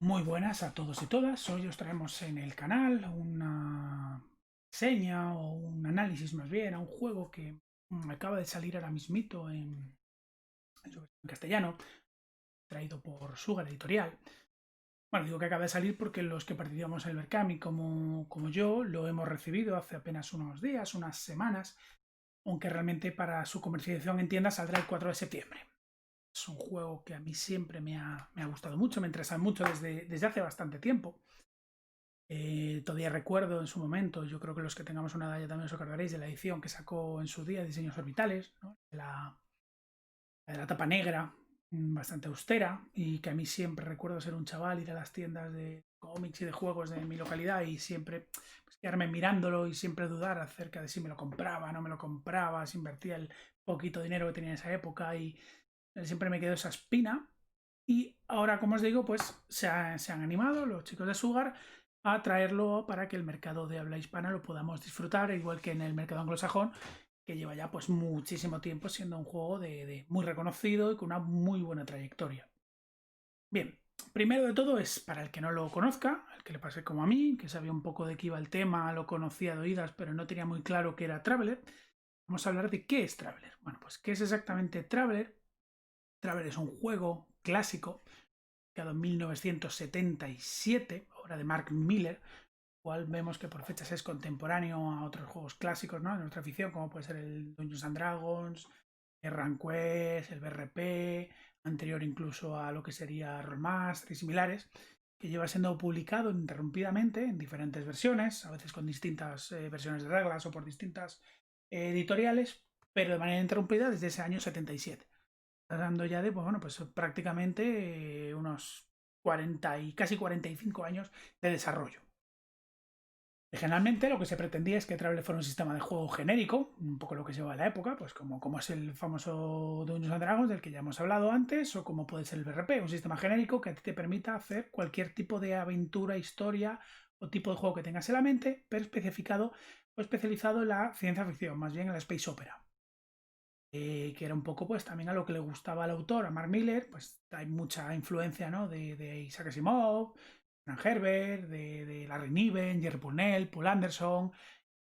Muy buenas a todos y todas. Hoy os traemos en el canal una reseña o un análisis más bien a un juego que acaba de salir ahora mismito en castellano, traído por Sugar Editorial. Bueno, digo que acaba de salir porque los que participamos en el Berkami, como yo, lo hemos recibido hace apenas unos días, unas semanas, aunque realmente para su comercialización en tienda saldrá el 4 de septiembre. Es un juego que a mí siempre me ha gustado mucho, me interesa mucho desde hace bastante tiempo. Todavía recuerdo en su momento, yo creo que los que tengamos una edad ya también os acordaréis de la edición que sacó en su día, Diseños Orbitales, ¿no? La de la tapa negra, bastante austera, y que a mí siempre recuerdo ser un chaval, ir a las tiendas de cómics y de juegos de mi localidad y siempre pues, quedarme mirándolo y siempre dudar acerca de si me lo compraba, no me lo compraba, si invertía el poquito dinero que tenía en esa época y siempre me quedó esa espina. Y ahora, como os digo, pues se han animado los chicos de Sugar a traerlo para que el mercado de habla hispana lo podamos disfrutar, igual que en el mercado anglosajón, que lleva ya pues muchísimo tiempo siendo un juego de muy reconocido y con una muy buena trayectoria. Bien, primero de todo es para el que no lo conozca, el que le pase como a mí, que sabía un poco de qué iba el tema, lo conocía de oídas, pero no tenía muy claro qué era Traveler. Vamos a hablar de qué es Traveler. Bueno, pues qué es exactamente Traveler. Traveler es un juego clásico creado en 1977, obra de Mark Miller, cual vemos que por fechas es contemporáneo a otros juegos clásicos, ¿no? De nuestra afición, como puede ser el Dungeons and Dragons, el Ranquest, el BRP, anterior incluso a lo que sería Rollmaster y similares, que lleva siendo publicado ininterrumpidamente en diferentes versiones, a veces con distintas versiones de reglas o por distintas editoriales, pero de manera interrumpida desde ese año 77. Hablando ya de, pues, bueno, pues prácticamente unos 40 y casi 45 años de desarrollo. Generalmente lo que se pretendía es que Traveler fuera un sistema de juego genérico, un poco lo que se lleva a la época, pues como es el famoso Dungeons and Dragons del que ya hemos hablado antes, o como puede ser el BRP, un sistema genérico que a ti te permita hacer cualquier tipo de aventura, historia o tipo de juego que tengas en la mente, pero especificado o especializado en la ciencia ficción, más bien en la space opera. Que era un poco pues también a lo que le gustaba al autor, a Mark Miller, pues hay mucha influencia, ¿no? de Isaac Asimov, Frank Herbert, de Larry Niven, Jerry Pournelle, Paul Anderson,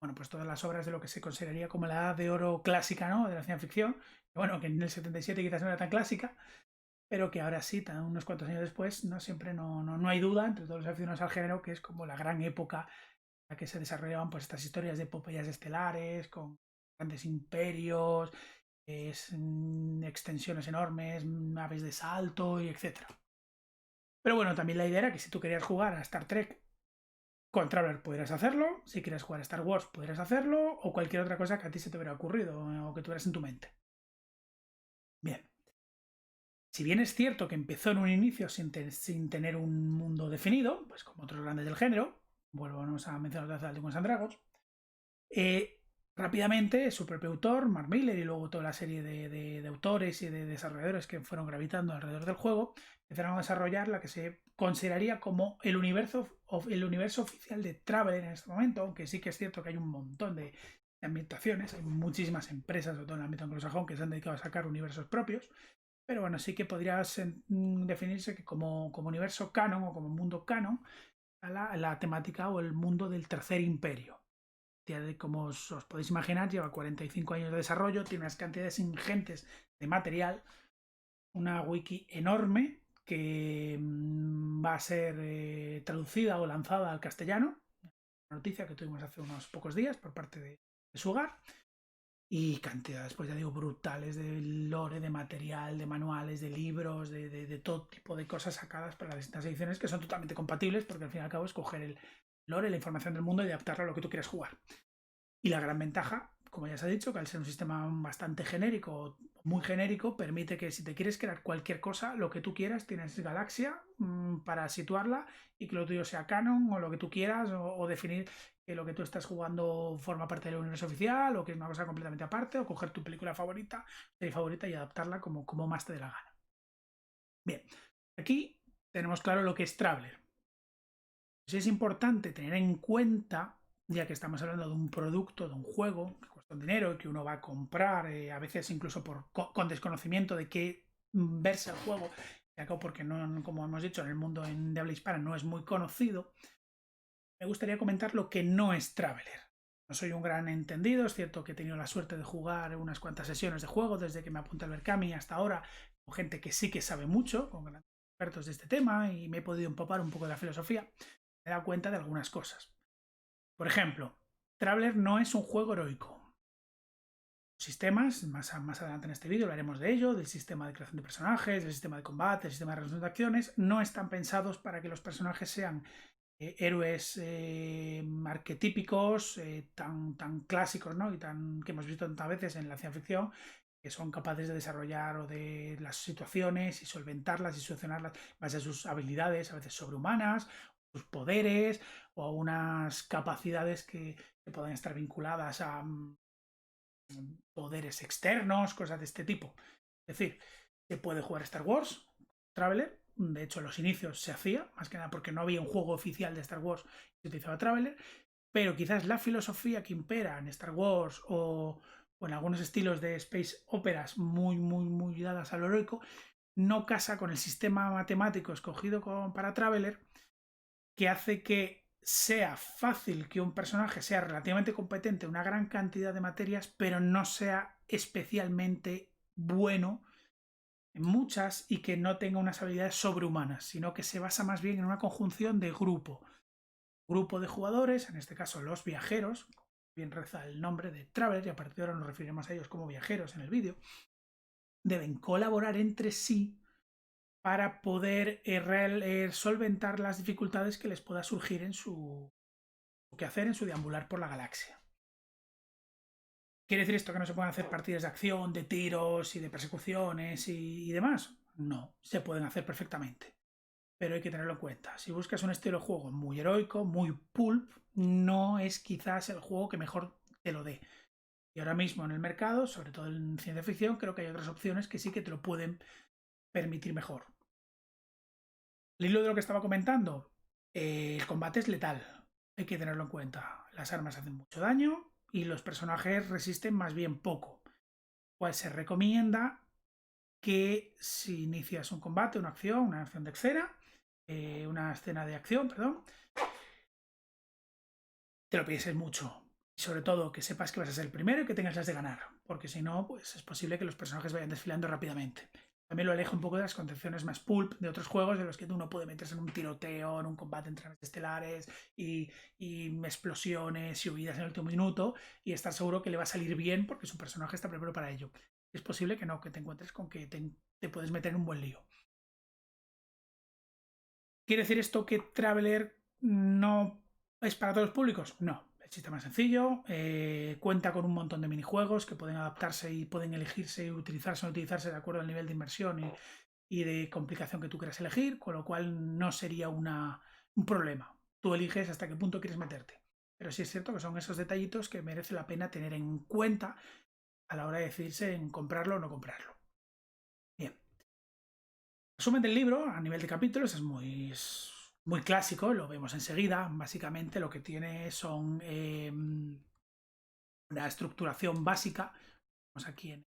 bueno, pues todas las obras de lo que se consideraría como la edad de oro clásica, ¿no? De la ciencia ficción, que bueno, que en el 77 quizás no era tan clásica, pero que ahora sí, unos cuantos años después, no siempre no hay duda entre todos los aficionados al género que es como la gran época en la que se desarrollaban pues estas historias de epopeyas estelares, con grandes imperios, extensiones enormes, naves de salto y etcétera. Pero bueno, también la idea era que si tú querías jugar a Star Trek con Traveler podrías hacerlo, si quieres jugar a Star Wars podrías hacerlo, o cualquier otra cosa que a ti se te hubiera ocurrido o que tuvieras en tu mente. Bien, si bien es cierto que empezó en un inicio sin tener un mundo definido, pues como otros grandes del género, volvemos a mencionar otra vez a Dungeons and Dragons, Eh, rápidamente su propio autor, Mark Miller, y luego toda la serie de autores y de desarrolladores que fueron gravitando alrededor del juego, empezaron a desarrollar la que se consideraría como el universo oficial de Traveler en este momento, aunque sí que es cierto que hay un montón de ambientaciones, hay muchísimas empresas, sobre todo en el ámbito anglosajón, que se han dedicado a sacar universos propios, pero bueno, sí que podría definirse que como universo canon o como mundo canon a la temática o el mundo del Tercer Imperio. Como os podéis imaginar, lleva 45 años de desarrollo, tiene unas cantidades ingentes de material, una wiki enorme que va a ser traducida o lanzada al castellano, una noticia que tuvimos hace unos pocos días por parte de Sugar, y cantidades, pues ya digo, brutales de lore, de material, de manuales, de libros, de todo tipo de cosas sacadas para las distintas ediciones que son totalmente compatibles porque al fin y al cabo es coger el lore, la información del mundo y adaptarlo a lo que tú quieras jugar. Y la gran ventaja, como ya se ha dicho, que al ser un sistema bastante genérico, muy genérico, permite que si te quieres crear cualquier cosa, lo que tú quieras, tienes galaxia para situarla y que lo tuyo sea canon o lo que tú quieras o definir que lo que tú estás jugando forma parte del universo oficial o que es una cosa completamente aparte o coger tu película favorita, serie favorita y adaptarla como más te dé la gana. Bien, aquí tenemos claro lo que es Traveler. Sí es importante tener en cuenta, ya que estamos hablando de un producto, de un juego que cuesta un dinero, que uno va a comprar, a veces incluso con desconocimiento de qué verse el juego porque no, como hemos dicho, en el mundo de habla hispana no es muy conocido, me gustaría comentar lo que no es Traveler. No soy un gran entendido, es cierto que he tenido la suerte de jugar unas cuantas sesiones de juego desde que me apunté al Berkami hasta ahora, con gente que sí que sabe mucho, con grandes expertos de este tema, y me he podido empapar un poco de la filosofía. Me he dado cuenta de algunas cosas. Por ejemplo, Traveler no es un juego heroico. Sistemas, más adelante en este vídeo hablaremos de ello, del sistema de creación de personajes, del sistema de combate, del sistema de resolución de acciones, no están pensados para que los personajes sean héroes arquetípicos, tan clásicos, ¿no? Y que hemos visto tantas veces en la ciencia ficción, que son capaces de desarrollar o de las situaciones y solventarlas y solucionarlas base a sus habilidades, a veces sobrehumanas, sus poderes o a unas capacidades que puedan estar vinculadas a poderes externos, cosas de este tipo. Es decir, se puede jugar Star Wars, Traveler. De hecho, en los inicios se hacía, más que nada porque no había un juego oficial de Star Wars y se utilizaba Traveler. Pero quizás la filosofía que impera en Star Wars o en algunos estilos de space operas muy dadas al heroico no casa con el sistema matemático escogido para Traveler, que hace que sea fácil que un personaje sea relativamente competente en una gran cantidad de materias, pero no sea especialmente bueno en muchas y que no tenga unas habilidades sobrehumanas, sino que se basa más bien en una conjunción de grupo de jugadores, en este caso los viajeros, bien reza el nombre de Traveler, y a partir de ahora nos referiremos a ellos como viajeros en el vídeo, deben colaborar entre sí para poder solventar las dificultades que les pueda surgir en su quehacer, en su deambular por la galaxia. ¿Quiere decir esto que no se pueden hacer partidas de acción, de tiros y de persecuciones y demás? No, se pueden hacer perfectamente. Pero hay que tenerlo en cuenta. Si buscas un estilo de juego muy heroico, muy pulp, no es quizás el juego que mejor te lo dé. Y ahora mismo en el mercado, sobre todo en ciencia ficción, creo que hay otras opciones que sí que te lo pueden permitir mejor. El hilo de lo que estaba comentando, el combate es letal, hay que tenerlo en cuenta. Las armas hacen mucho daño y los personajes resisten más bien poco. Pues se recomienda que si inicias un combate, una acción de escena, una escena de acción, perdón, te lo pienses mucho. Y sobre todo que sepas que vas a ser el primero y que tengas las de ganar, porque si no, pues es posible que los personajes vayan desfilando rápidamente. También lo aleja un poco de las concepciones más pulp de otros juegos de los que uno puede meterse en un tiroteo, en un combate entre naves estelares y explosiones y huidas en el último minuto y estar seguro que le va a salir bien porque su personaje está preparado para ello. Es posible que no, que te encuentres con que te puedes meter en un buen lío. ¿Quiere decir esto que Traveler no es para todos los públicos? No. El sistema es sencillo, cuenta con un montón de minijuegos que pueden adaptarse y pueden elegirse y utilizarse o no utilizarse de acuerdo al nivel de inversión y de complicación que tú quieras elegir, con lo cual no sería un problema. Tú eliges hasta qué punto quieres meterte. Pero sí es cierto que son esos detallitos que merece la pena tener en cuenta a la hora de decidirse en comprarlo o no comprarlo. Bien. Resumen del libro a nivel de capítulos es muy clásico, lo vemos enseguida. Básicamente lo que tiene son una estructuración básica, vamos aquí en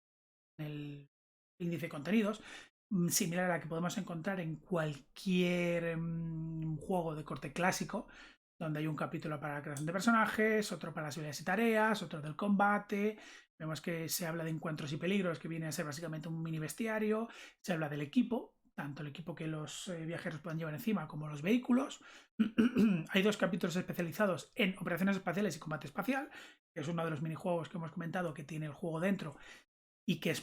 el índice de contenidos, similar a la que podemos encontrar en cualquier juego de corte clásico, donde hay un capítulo para la creación de personajes, otro para las habilidades y tareas, otro del combate. Vemos que se habla de encuentros y peligros, que viene a ser básicamente un mini bestiario. Se habla del equipo, tanto el equipo que los viajeros puedan llevar encima como los vehículos. Hay 2 capítulos especializados en operaciones espaciales y combate espacial, que es uno de los minijuegos que hemos comentado que tiene el juego dentro y que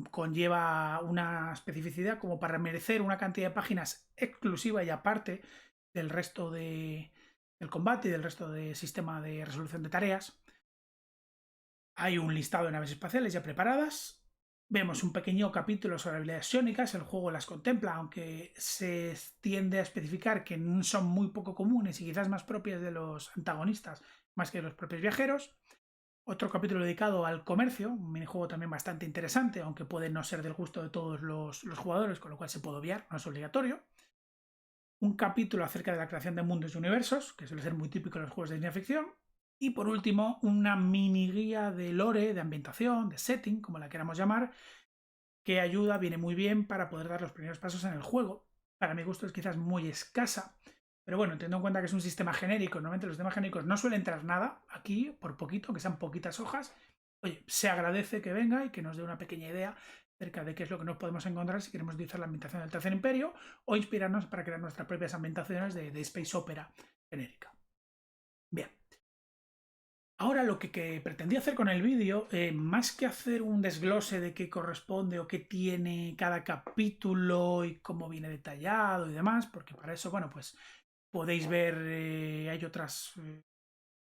conlleva una especificidad como para merecer una cantidad de páginas exclusiva y aparte del resto del combate y del resto del sistema de resolución de tareas. Hay un listado de naves espaciales ya preparadas. Vemos un pequeño capítulo sobre habilidades psiónicas, el juego las contempla, aunque se tiende a especificar que son muy poco comunes y quizás más propias de los antagonistas más que de los propios viajeros. Otro capítulo dedicado al comercio, un minijuego también bastante interesante, aunque puede no ser del gusto de todos los jugadores, con lo cual se puede obviar, no es obligatorio. Un capítulo acerca de la creación de mundos y universos, que suele ser muy típico en los juegos de ciencia ficción. Y por último, una mini guía de lore, de ambientación, de setting, como la queramos llamar, que ayuda, viene muy bien para poder dar los primeros pasos en el juego. Para mi gusto es quizás muy escasa, pero bueno, teniendo en cuenta que es un sistema genérico, normalmente los sistemas genéricos no suelen entrar nada aquí, por poquito, que sean poquitas hojas. Oye, se agradece que venga y que nos dé una pequeña idea acerca de qué es lo que nos podemos encontrar si queremos utilizar la ambientación del Tercer Imperio o inspirarnos para crear nuestras propias ambientaciones de Space Opera genérica. Bien. Ahora lo que pretendía hacer con el vídeo, más que hacer un desglose de qué corresponde o qué tiene cada capítulo y cómo viene detallado y demás, porque para eso, bueno, pues podéis ver, hay otras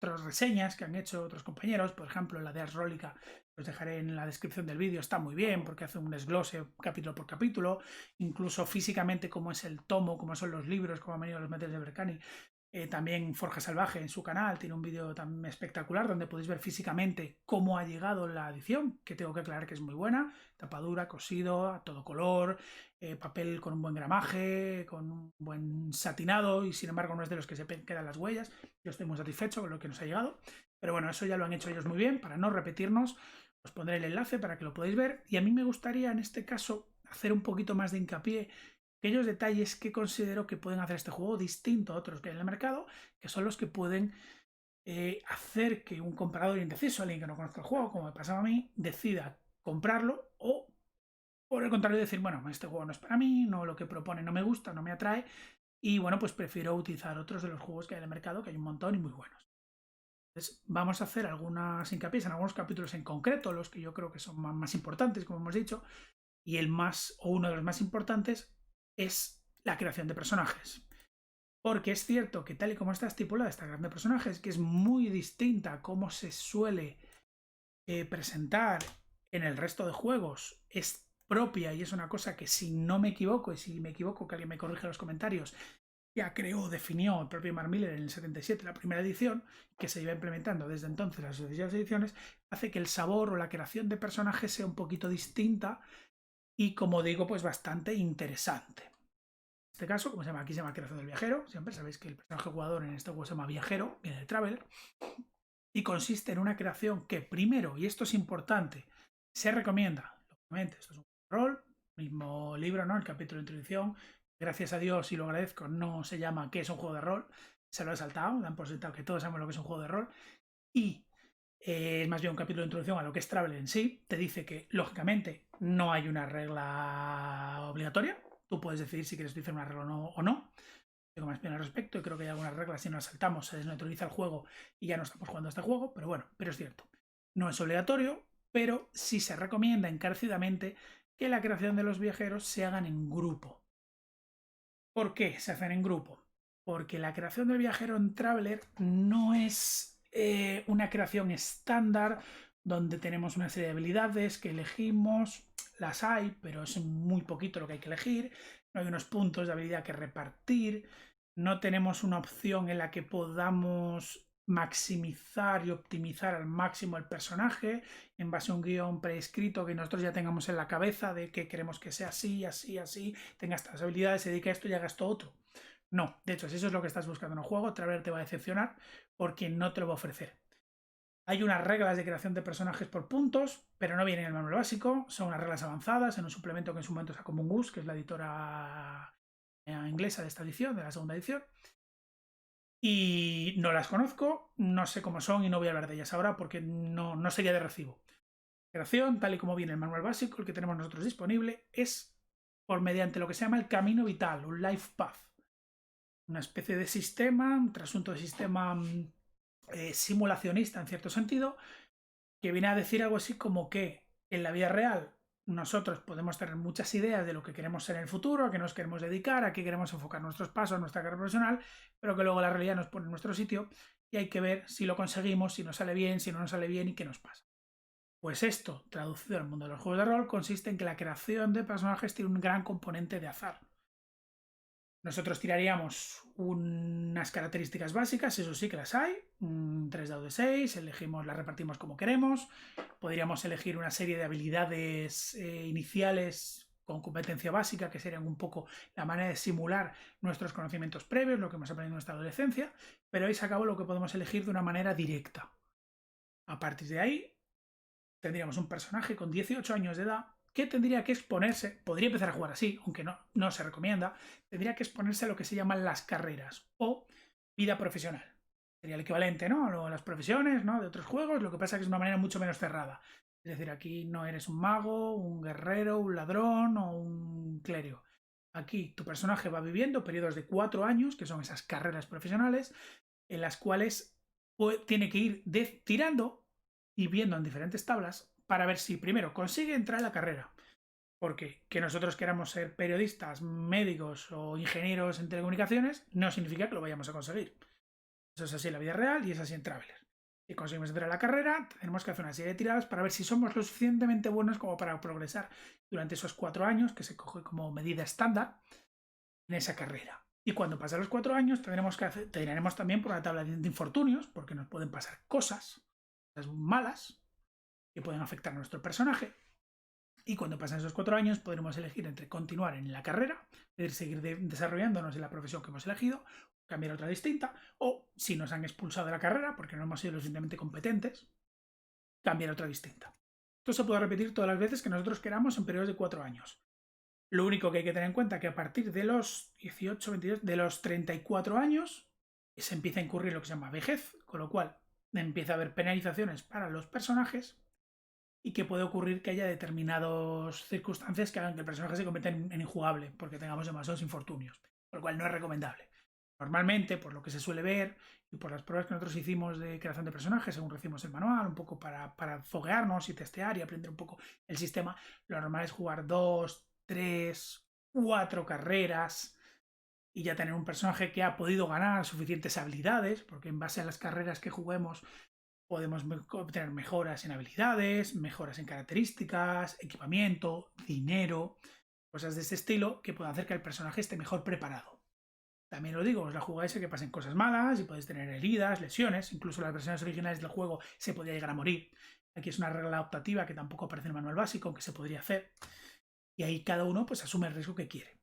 reseñas que han hecho otros compañeros, por ejemplo la de Ars Rólica, os dejaré en la descripción del vídeo, está muy bien porque hace un desglose capítulo por capítulo, incluso físicamente cómo es el tomo, cómo son los libros, cómo han venido los métodos de Berkani. También Forja Salvaje en su canal tiene un vídeo también espectacular donde podéis ver físicamente cómo ha llegado la edición, que tengo que aclarar que es muy buena, tapadura, cosido, a todo color, papel con un buen gramaje, con un buen satinado y sin embargo no es de los que se quedan las huellas. Yo estoy muy satisfecho con lo que nos ha llegado, pero bueno, eso ya lo han hecho ellos muy bien. Para no repetirnos, os pondré el enlace para que lo podáis ver y a mí me gustaría en este caso hacer un poquito más de hincapié aquellos detalles que considero que pueden hacer este juego distinto a otros que hay en el mercado, que son los que pueden hacer que un comprador indeciso, alguien que no conozca el juego, como me pasaba a mí, decida comprarlo o, por el contrario, decir, bueno, este juego no es para mí, no, lo que propone no me gusta, no me atrae y, bueno, pues prefiero utilizar otros de los juegos que hay en el mercado, que hay un montón y muy buenos. Entonces, vamos a hacer algunas hincapiés en algunos capítulos en concreto, los que yo creo que son más importantes, como hemos dicho, y el más, o uno de los más importantes, es la creación de personajes. Porque es cierto que tal y como está estipulada esta creación de personajes, que es muy distinta a cómo se suele presentar en el resto de juegos, es propia y es una cosa que si no me equivoco, y si me equivoco que alguien me corrige en los comentarios, ya creó, definió el propio Mark Miller en el 77, la primera edición, que se iba implementando desde entonces las sucesivas ediciones, hace que el sabor o la creación de personajes sea un poquito distinta y, como digo, pues bastante interesante. En este caso, como se llama aquí, se llama creación del viajero. Siempre sabéis que el personaje jugador en este juego se llama viajero, viene de Traveler, y consiste en una creación que primero, y esto es importante, se recomienda, lógicamente, esto es un rol, mismo libro, ¿no? El capítulo de introducción, gracias a Dios y lo agradezco, no se llama ¿qué es un juego de rol? Se lo he saltado, dan por sentado que todos sabemos lo que es un juego de rol, y es más bien un capítulo de introducción a lo que es Traveler en sí. Te dice que, lógicamente, no hay una regla obligatoria. Tú puedes decidir si quieres utilizar una regla o no. Tengo más bien al respecto y creo que hay algunas reglas, si nos saltamos, se desneutraliza el juego y ya no estamos jugando a este juego. Pero bueno, pero es cierto. No es obligatorio, pero sí se recomienda encarecidamente que la creación de los viajeros se hagan en grupo. ¿Por qué se hacen en grupo? Porque la creación del viajero en Traveler no es una creación estándar donde tenemos una serie de habilidades que elegimos, las hay, pero es muy poquito lo que hay que elegir, no hay unos puntos de habilidad que repartir, no tenemos una opción en la que podamos maximizar y optimizar al máximo el personaje en base a un guión preescrito que nosotros ya tengamos en la cabeza de que queremos que sea así, así, así, tenga estas habilidades, se dedique a esto y haga esto otro. No, de hecho, si eso es lo que estás buscando en un juego, Traveler te va a decepcionar porque no te lo va a ofrecer. Hay unas reglas de creación de personajes por puntos, pero no vienen en el manual básico, son unas reglas avanzadas en un suplemento que en su momento sacó Mongoose, que es la editora inglesa de esta edición, de la segunda edición. Y no las conozco, no sé cómo son y no voy a hablar de ellas ahora porque no sería de recibo. La creación, tal y como viene el manual básico, el que tenemos nosotros disponible, es por mediante lo que se llama el camino vital, un life path. Una especie de sistema, un trasunto de sistema simulacionista en cierto sentido, que viene a decir algo así como que en la vida real nosotros podemos tener muchas ideas de lo que queremos ser en el futuro, a qué nos queremos dedicar, a qué queremos enfocar nuestros pasos, nuestra carrera profesional, pero que luego la realidad nos pone en nuestro sitio y hay que ver si lo conseguimos, si nos sale bien, si no nos sale bien y qué nos pasa. Pues esto, traducido al mundo de los juegos de rol, consiste en que la creación de personajes tiene un gran componente de azar. Nosotros tiraríamos unas características básicas, eso sí que las hay, 3 dados de 6, elegimos, las repartimos como queremos, podríamos elegir una serie de habilidades iniciales con competencia básica, que serían un poco la manera de simular nuestros conocimientos previos, lo que hemos aprendido en nuestra adolescencia, pero ahí se acabó lo que podemos elegir de una manera directa. A partir de ahí, tendríamos un personaje con 18 años de edad que tendría que exponerse, podría empezar a jugar así, aunque no se recomienda, tendría que exponerse a lo que se llaman las carreras o vida profesional. Sería el equivalente, ¿no? A las profesiones, ¿no? De otros juegos, lo que pasa es que es una manera mucho menos cerrada. Es decir, aquí no eres un mago, un guerrero, un ladrón o un clérigo. Aquí tu personaje va viviendo periodos de 4 años, que son esas carreras profesionales, en las cuales tiene que ir tirando y viendo en diferentes tablas para ver si primero consigue entrar en la carrera. Porque que nosotros queramos ser periodistas, médicos o ingenieros en telecomunicaciones no significa que lo vayamos a conseguir. Eso es así en la vida real y es así en Traveler. Si conseguimos entrar a la carrera, tenemos que hacer una serie de tiradas para ver si somos lo suficientemente buenos como para progresar durante esos 4 años, que se coge como medida estándar en esa carrera. Y cuando pasen los 4 años, tiraremos también por la tabla de infortunios, porque nos pueden pasar cosas malas que pueden afectar a nuestro personaje. Y cuando pasen esos 4 años, podremos elegir entre continuar en la carrera, es decir, seguir desarrollándonos en la profesión que hemos elegido, cambiar a otra distinta, o si nos han expulsado de la carrera porque no hemos sido lo suficientemente competentes, cambiar a otra distinta. Esto se puede repetir todas las veces que nosotros queramos en periodos de 4 años. Lo único que hay que tener en cuenta es que a partir de los 18, 22, de los 34 años, se empieza a incurrir lo que se llama vejez, con lo cual empieza a haber penalizaciones para los personajes y que puede ocurrir que haya determinadas circunstancias que hagan que el personaje se convierta en injugable porque tengamos demasiados infortunios, por lo cual no es recomendable. Normalmente, por lo que se suele ver y por las pruebas que nosotros hicimos de creación de personajes, según recibimos el manual, un poco para foguearnos y testear y aprender un poco el sistema, lo normal es jugar 2, 3, 4 carreras y ya tener un personaje que ha podido ganar suficientes habilidades, porque en base a las carreras que juguemos podemos obtener mejoras en habilidades, mejoras en características, equipamiento, dinero, cosas de este estilo que puedan hacer que el personaje esté mejor preparado. También lo digo, os la jugáis a que pasen cosas malas y podéis tener heridas, lesiones, incluso las versiones originales del juego se podía llegar a morir. Aquí es una regla adaptativa que tampoco aparece en el manual básico, que se podría hacer. Y ahí cada uno pues asume el riesgo que quiere.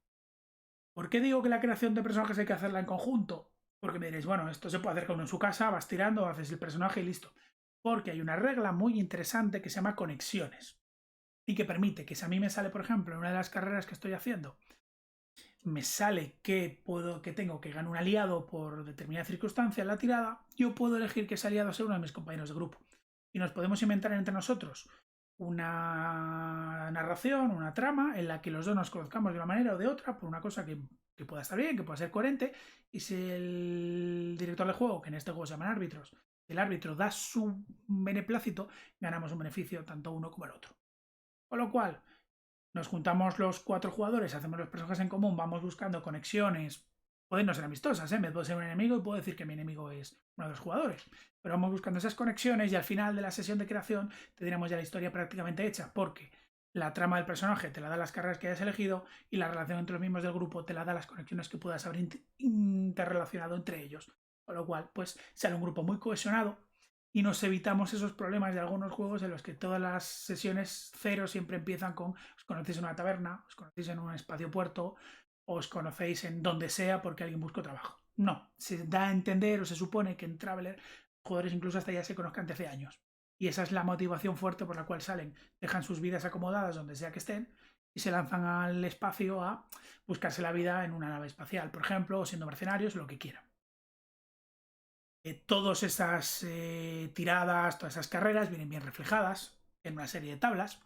¿Por qué digo que la creación de personajes hay que hacerla en conjunto? Porque me diréis, bueno, esto se puede hacer cada uno en su casa, vas tirando, haces el personaje y listo. Porque hay una regla muy interesante que se llama conexiones. Y que permite que si a mí me sale, por ejemplo, en una de las carreras que estoy haciendo, me sale que tengo que ganar un aliado por determinada circunstancia en la tirada, yo puedo elegir que ese aliado sea uno de mis compañeros de grupo. Y nos podemos inventar entre nosotros una narración, una trama en la que los dos nos conozcamos de una manera o de otra por una cosa que pueda estar bien, que pueda ser coherente. Y si el director del juego, que en este juego se llaman árbitros, el árbitro da su beneplácito, ganamos un beneficio tanto uno como el otro. Con lo cual, nos juntamos los 4 jugadores, hacemos los personajes en común, vamos buscando conexiones. Pueden no ser amistosas, me puedo ser un enemigo y puedo decir que mi enemigo es uno de los jugadores. Pero vamos buscando esas conexiones y al final de la sesión de creación tendremos ya la historia prácticamente hecha, porque la trama del personaje te la da las carreras que hayas elegido y la relación entre los miembros del grupo te la da las conexiones que puedas haber interrelacionado entre ellos. Con lo cual, pues sale un grupo muy cohesionado y nos evitamos esos problemas de algunos juegos en los que todas las sesiones cero siempre empiezan con os conocéis en una taberna, os conocéis en un espacio puerto, os conocéis en donde sea porque alguien busca trabajo. No, se da a entender o se supone que en Traveler los jugadores incluso hasta ya se conozcan de hace años. Y esa es la motivación fuerte por la cual salen, dejan sus vidas acomodadas donde sea que estén y se lanzan al espacio a buscarse la vida en una nave espacial, por ejemplo, o siendo mercenarios, lo que quieran. Todas esas tiradas, todas esas carreras vienen bien reflejadas en una serie de tablas,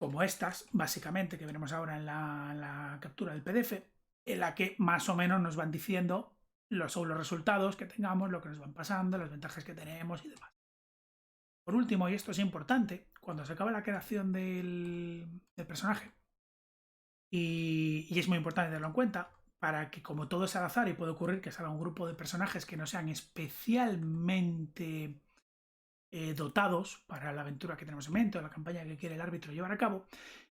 como estas, básicamente, que veremos ahora en la captura del PDF, en la que más o menos nos van diciendo los resultados que tengamos, lo que nos van pasando, las ventajas que tenemos y demás. Por último, y esto es importante, cuando se acaba la creación del personaje, y es muy importante tenerlo en cuenta, para que como todo es al azar y puede ocurrir que salga un grupo de personajes que no sean especialmente dotados para la aventura que tenemos en mente o la campaña que quiere el árbitro llevar a cabo,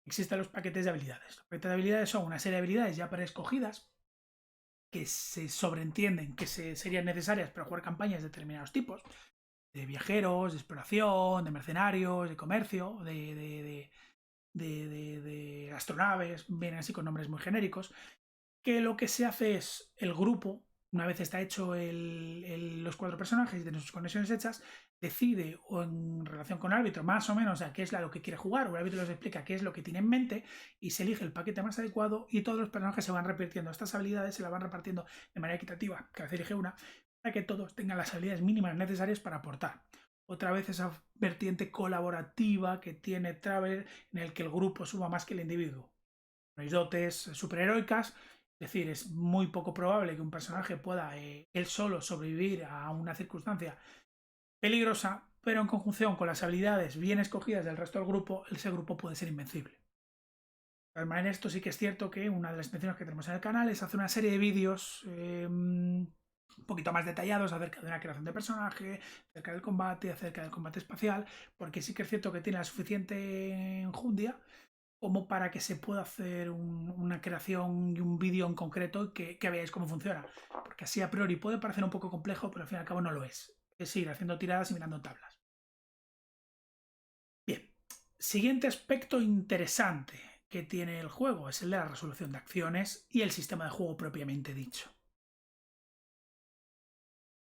existen los paquetes de habilidades. Los paquetes de habilidades son una serie de habilidades ya preescogidas que se sobreentienden que serían necesarias para jugar campañas de determinados tipos, de viajeros, de exploración, de mercenarios, de comercio, de astronaves, vienen así con nombres muy genéricos, que lo que se hace es el grupo una vez está hecho los 4 personajes y tiene sus conexiones hechas, decide o en relación con el árbitro más o menos a qué es lo que quiere jugar, o el árbitro les explica qué es lo que tiene en mente y se elige el paquete más adecuado y todos los personajes se van repartiendo estas habilidades, se las van repartiendo de manera equitativa, cada vez elige una, para que todos tengan las habilidades mínimas necesarias para aportar. Otra vez esa vertiente colaborativa que tiene Traveler en el que el grupo suma más que el individuo. No hay dotes superheroicas, es decir, es muy poco probable que un personaje pueda él solo sobrevivir a una circunstancia peligrosa, pero en conjunción con las habilidades bien escogidas del resto del grupo, ese grupo puede ser invencible. De todas maneras, esto sí que es cierto que una de las intenciones que tenemos en el canal es hacer una serie de vídeos un poquito más detallados acerca de una creación de personaje, acerca del combate espacial, porque sí que es cierto que tiene la suficiente enjundia como para que se pueda hacer una creación y un vídeo en concreto que veáis cómo funciona. Porque así a priori puede parecer un poco complejo, pero al fin y al cabo no lo es. Es ir haciendo tiradas y mirando tablas. Bien, siguiente aspecto interesante que tiene el juego es el de la resolución de acciones y el sistema de juego propiamente dicho.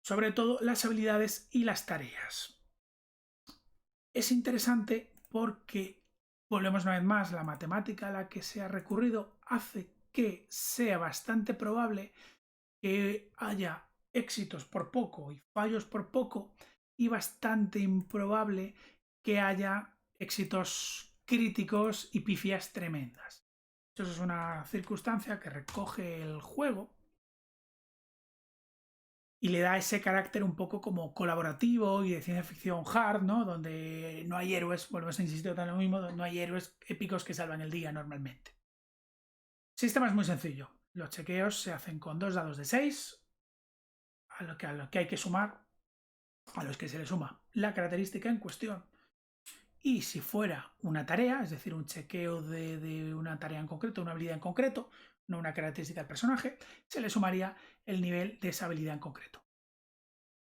Sobre todo las habilidades y las tareas. Es interesante porque, volvemos una vez más, la matemática a la que se ha recurrido hace que sea bastante probable que haya éxitos por poco y fallos por poco y bastante improbable que haya éxitos críticos y pifias tremendas. Eso es una circunstancia que recoge el juego y le da ese carácter un poco como colaborativo y de ciencia ficción hard, ¿no? Donde no hay héroes, volvemos a insistir en lo mismo, no hay héroes épicos que salvan el día normalmente. El sistema es muy sencillo. Los chequeos se hacen con 2 dados de 6, a lo que hay que sumar, a los que se le suma la característica en cuestión. Y si fuera una tarea, es decir, un chequeo de una tarea en concreto, una habilidad en concreto, no una característica del personaje, se le sumaría el nivel de esa habilidad en concreto.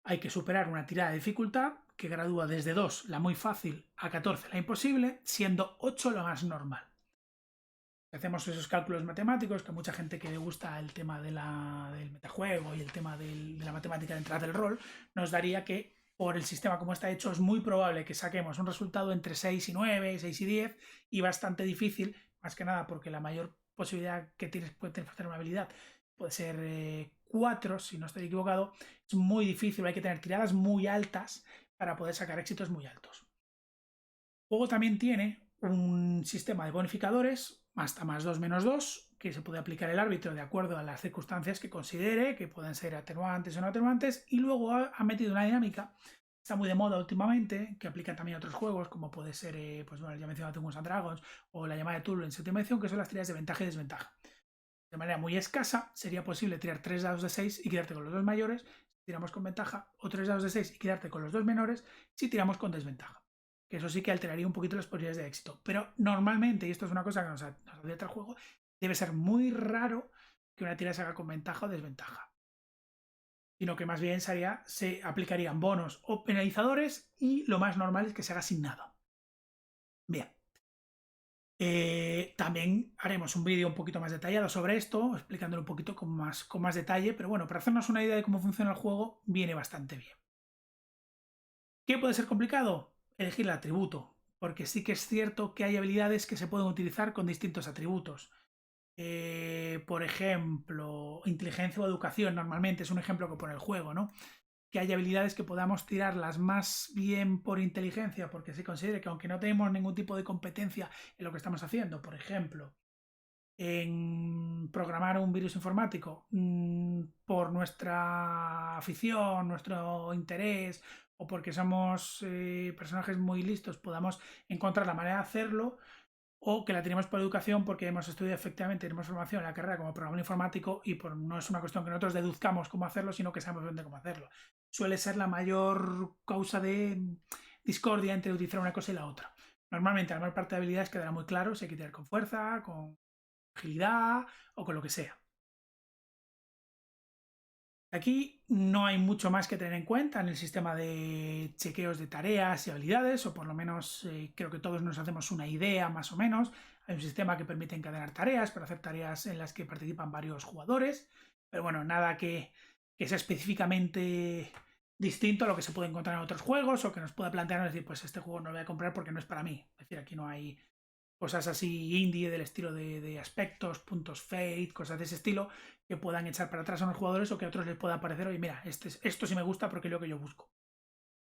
Hay que superar una tirada de dificultad que gradúa desde 2, la muy fácil, a 14, la imposible, siendo 8 lo más normal. Hacemos esos cálculos matemáticos, que a mucha gente que le gusta el tema del metajuego y el tema de la matemática de entrada del rol, nos daría que por el sistema como está hecho es muy probable que saquemos un resultado entre 6 y 9, 6 y 10 y bastante difícil, más que nada porque la mayor posibilidad que puede tener hacer una habilidad puede ser 4, si no estoy equivocado. Es muy difícil, hay que tener tiradas muy altas para poder sacar éxitos muy altos. El juego también tiene un sistema de bonificadores, hasta más 2 menos 2, que se puede aplicar el árbitro de acuerdo a las circunstancias que considere, que pueden ser atenuantes o no atenuantes, y luego ha metido una dinámica, está muy de moda últimamente, que aplica también a otros juegos, como puede ser, pues bueno, ya he mencionado Dungeons and Dragons, o la llamada de Tulu en séptima edición, que son las tiradas de ventaja y desventaja. De manera muy escasa, sería posible tirar 3 dados de 6 y quedarte con los 2 mayores, si tiramos con ventaja, o 3 dados de 6 y quedarte con los 2 menores, si tiramos con desventaja. Que eso sí que alteraría un poquito las posibilidades de éxito. Pero normalmente, y esto es una cosa que nos advierte el juego, debe ser muy raro que una tirada se haga con ventaja o desventaja. Sino que más bien se aplicarían bonos o penalizadores y lo más normal es que se haga sin nada. Bien. También haremos un vídeo un poquito más detallado sobre esto, explicándolo un poquito con más detalle, pero bueno, para hacernos una idea de cómo funciona el juego, viene bastante bien. ¿Qué puede ser complicado? Elegir el atributo, porque sí que es cierto que hay habilidades que se pueden utilizar con distintos atributos. Por ejemplo, inteligencia o educación normalmente es un ejemplo que pone el juego, ¿no? Que hay habilidades que podamos tirarlas más bien por inteligencia, porque se considere que aunque no tenemos ningún tipo de competencia en lo que estamos haciendo, por ejemplo, en programar un virus informático, por nuestra afición, nuestro interés o porque somos personajes muy listos, podamos encontrar la manera de hacerlo, o que la tenemos por educación porque hemos estudiado efectivamente, tenemos formación en la carrera como programador informático y no es una cuestión que nosotros deduzcamos cómo hacerlo, sino que sabemos bien cómo hacerlo. Suele ser la mayor causa de discordia entre utilizar una cosa y la otra. Normalmente la mayor parte de habilidades quedará muy claro si hay que tirar con fuerza, con agilidad o con lo que sea. Aquí no hay mucho más que tener en cuenta en el sistema de chequeos de tareas y habilidades, o por lo menos creo que todos nos hacemos una idea más o menos. Hay un sistema que permite encadenar tareas para hacer tareas en las que participan varios jugadores, pero bueno, nada que que sea específicamente distinto a lo que se puede encontrar en otros juegos o que nos pueda plantear decir, pues este juego no lo voy a comprar porque no es para mí. Es decir, aquí no hay cosas así indie del estilo de aspectos, puntos fate, cosas de ese estilo que puedan echar para atrás a los jugadores o que a otros les pueda parecer, oye, mira, esto sí me gusta porque es lo que yo busco.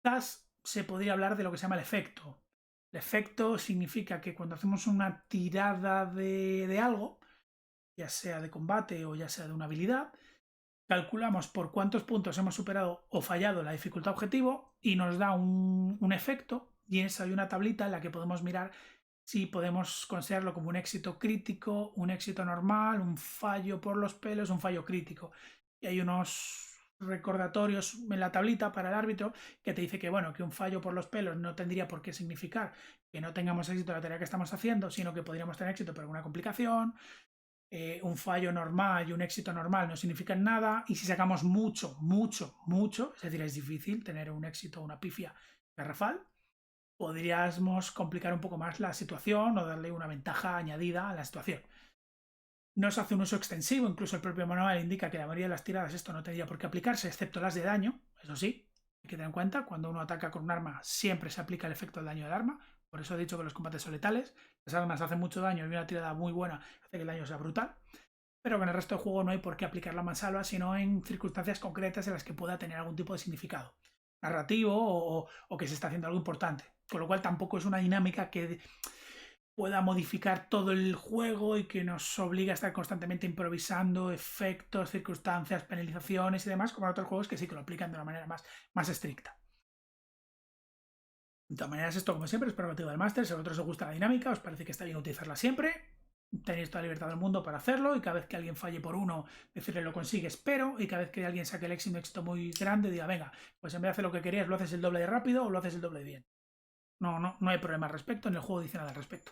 Quizás se podría hablar de lo que se llama el efecto. El efecto significa que cuando hacemos una tirada de algo, ya sea de combate o ya sea de una habilidad, calculamos por cuántos puntos hemos superado o fallado la dificultad objetivo y nos da un efecto, y en esa hay una tablita en la que podemos mirar si podemos considerarlo como un éxito crítico, un éxito normal, un fallo por los pelos, un fallo crítico. Y hay unos recordatorios en la tablita para el árbitro que te dice que, bueno, que un fallo por los pelos no tendría por qué significar que no tengamos éxito en la tarea que estamos haciendo, sino que podríamos tener éxito por alguna complicación. Un fallo normal y un éxito normal no significan nada, y si sacamos mucho, es decir, es difícil tener un éxito o una pifia garrafal, podríamos complicar un poco más la situación o darle una ventaja añadida a la situación. No se hace un uso extensivo, incluso el propio manual indica que la mayoría de las tiradas esto no tendría por qué aplicarse, excepto las de daño, eso sí, hay que tener en cuenta, cuando uno ataca con un arma siempre se aplica el efecto del daño del arma, por eso he dicho que los combates son letales, las armas hacen mucho daño y una tirada muy buena hace que el daño sea brutal, pero que en el resto del juego no hay por qué aplicar la mansalva, sino en circunstancias concretas en las que pueda tener algún tipo de significado narrativo o que se está haciendo algo importante, con lo cual tampoco es una dinámica que pueda modificar todo el juego y que nos obligue a estar constantemente improvisando efectos, circunstancias, penalizaciones y demás, como en otros juegos que sí que lo aplican de una manera más estricta. De todas maneras, esto, como siempre, es prerrogativa del máster. Si a vosotros os gusta la dinámica, os parece que está bien utilizarla siempre, tenéis toda la libertad del mundo para hacerlo, y cada vez que alguien falle por uno, decirle lo consigues, pero, y cada vez que alguien saque el éxito, un éxito muy grande, diga, venga, pues en vez de hacer lo que querías, lo haces el doble de rápido o lo haces el doble de bien. No hay problema al respecto, ni el juego dice nada al respecto.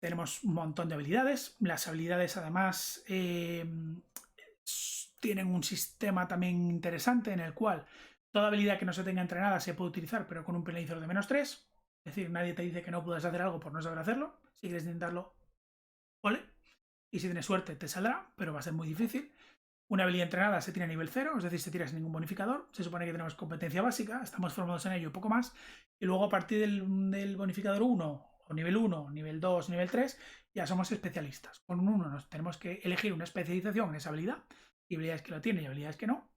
Tenemos un montón de habilidades. Las habilidades, además, tienen un sistema también interesante en el cual toda habilidad que no se tenga entrenada se puede utilizar, pero con un penalizador de -3. Es decir, nadie te dice que no puedas hacer algo por no saber hacerlo. Si quieres intentarlo, ole. Y si tienes suerte, te saldrá, pero va a ser muy difícil. Una habilidad entrenada se tira a nivel 0, es decir, se tira sin ningún bonificador. Se supone que tenemos competencia básica, estamos formados en ello y poco más. Y luego, a partir del bonificador 1, o nivel 1, nivel 2, nivel 3, ya somos especialistas. Con un 1 nos tenemos que elegir una especialización en esa habilidad, y habilidades que lo tienen y habilidades que no.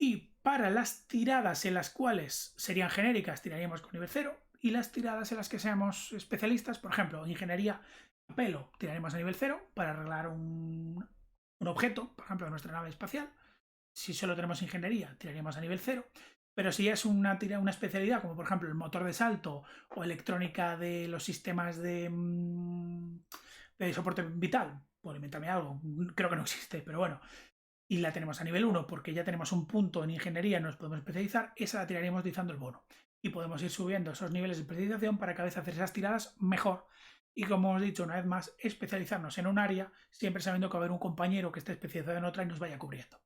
Y para las tiradas en las cuales serían genéricas, tiraríamos con nivel 0. Y las tiradas en las que seamos especialistas, por ejemplo, ingeniería a pelo, tiraremos a nivel 0 para arreglar un objeto, por ejemplo, de nuestra nave espacial. Si solo tenemos ingeniería, tiraríamos a nivel 0. Pero si es una especialidad, como por ejemplo el motor de salto o electrónica de los sistemas de soporte vital, por inventarme algo, creo que no existe, pero bueno, y la tenemos a nivel 1 porque ya tenemos un punto en ingeniería, nos podemos especializar, esa la tiraríamos utilizando el bono. Y podemos ir subiendo esos niveles de especialización para cada vez hacer esas tiradas mejor. Y como os he dicho una vez más, especializarnos en un área, siempre sabiendo que va a haber un compañero que esté especializado en otra y nos vaya cubriendo.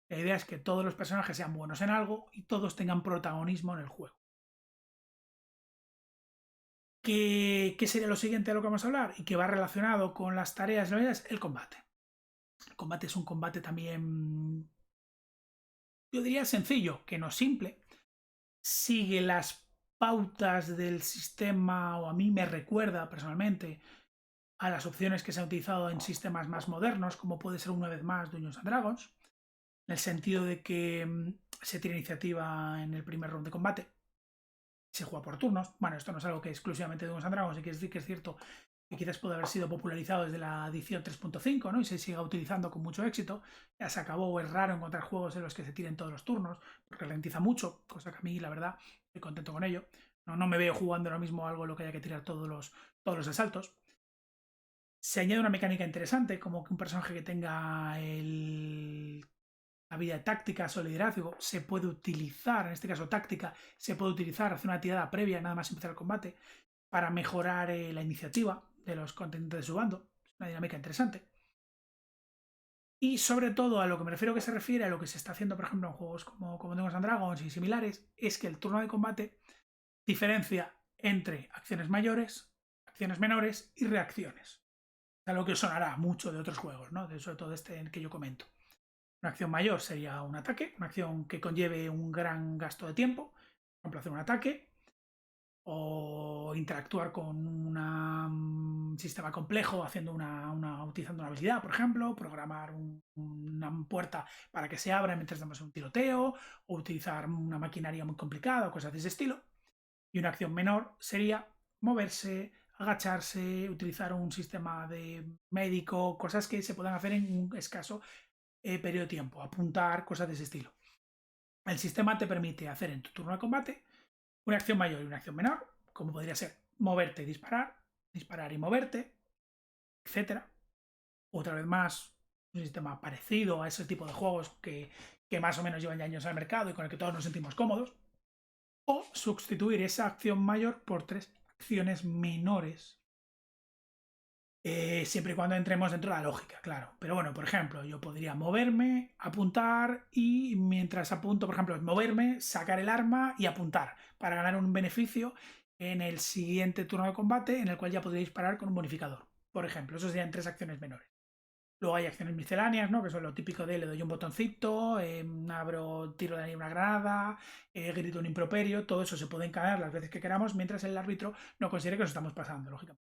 La idea es que todos los personajes sean buenos en algo y todos tengan protagonismo en el juego. ¿Qué sería lo siguiente de lo que vamos a hablar? Y que va relacionado con las tareas, el combate. El combate es un combate también, yo diría sencillo, que no simple. Sigue las pautas del sistema, o a mí me recuerda personalmente a las opciones que se han utilizado en sistemas más modernos, como puede ser una vez más Dungeons and Dragons, en el sentido de que se tiene iniciativa en el primer round de combate, se juega por turnos. Bueno, esto no es algo que exclusivamente de Dungeons and Dragons, y que es cierto que quizás puede haber sido popularizado desde la edición 3.5, ¿no? Y se siga utilizando con mucho éxito. Ya se acabó, es raro encontrar juegos en los que se tiren todos los turnos, porque ralentiza mucho, cosa que a mí, la verdad, estoy contento con ello. No me veo jugando ahora mismo algo en lo que haya que tirar todos los asaltos. Se añade una mecánica interesante, como que un personaje que tenga la habilidad de tácticas o liderazgo se puede utilizar, en este caso táctica, se puede utilizar, hacer una tirada previa, nada más empezar el combate, para mejorar la iniciativa de los contendientes de su bando. Es una dinámica interesante. Y sobre todo, a lo que me refiero, que se refiere a lo que se está haciendo, por ejemplo, en juegos como Dungeons and Dragons y similares, es que el turno de combate diferencia entre acciones mayores, acciones menores y reacciones. A lo que os sonará mucho de otros juegos, ¿no? Sobre todo este en el que yo comento. Una acción mayor sería un ataque, una acción que conlleve un gran gasto de tiempo, por ejemplo, hacer un ataque, o interactuar con un sistema complejo utilizando una habilidad, por ejemplo, programar una puerta para que se abra mientras damos un tiroteo, o utilizar una maquinaria muy complicada o cosas de ese estilo. Y una acción menor sería moverse, agacharse, utilizar un sistema de médico, cosas que se puedan hacer en un escaso periodo de tiempo, apuntar, cosas de ese estilo. El sistema te permite hacer en tu turno de combate una acción mayor y una acción menor, como podría ser moverte y disparar, disparar y moverte, etcétera. Otra vez más, un sistema parecido a ese tipo de juegos que más o menos llevan ya años al mercado y con el que todos nos sentimos cómodos. O sustituir esa acción mayor por 3 acciones menores. Siempre y cuando entremos dentro de la lógica, claro. Pero bueno, por ejemplo, yo podría moverme, apuntar y mientras apunto, por ejemplo, moverme, sacar el arma y apuntar para ganar un beneficio en el siguiente turno de combate en el cual ya podría disparar con un bonificador. Por ejemplo, eso serían 3 acciones menores. Luego hay acciones misceláneas, ¿no? Que son lo típico de le doy un botoncito, abro, tiro de ahí una granada, grito un improperio, todo eso se puede encadenar las veces que queramos mientras el árbitro no considere que nos estamos pasando, lógicamente.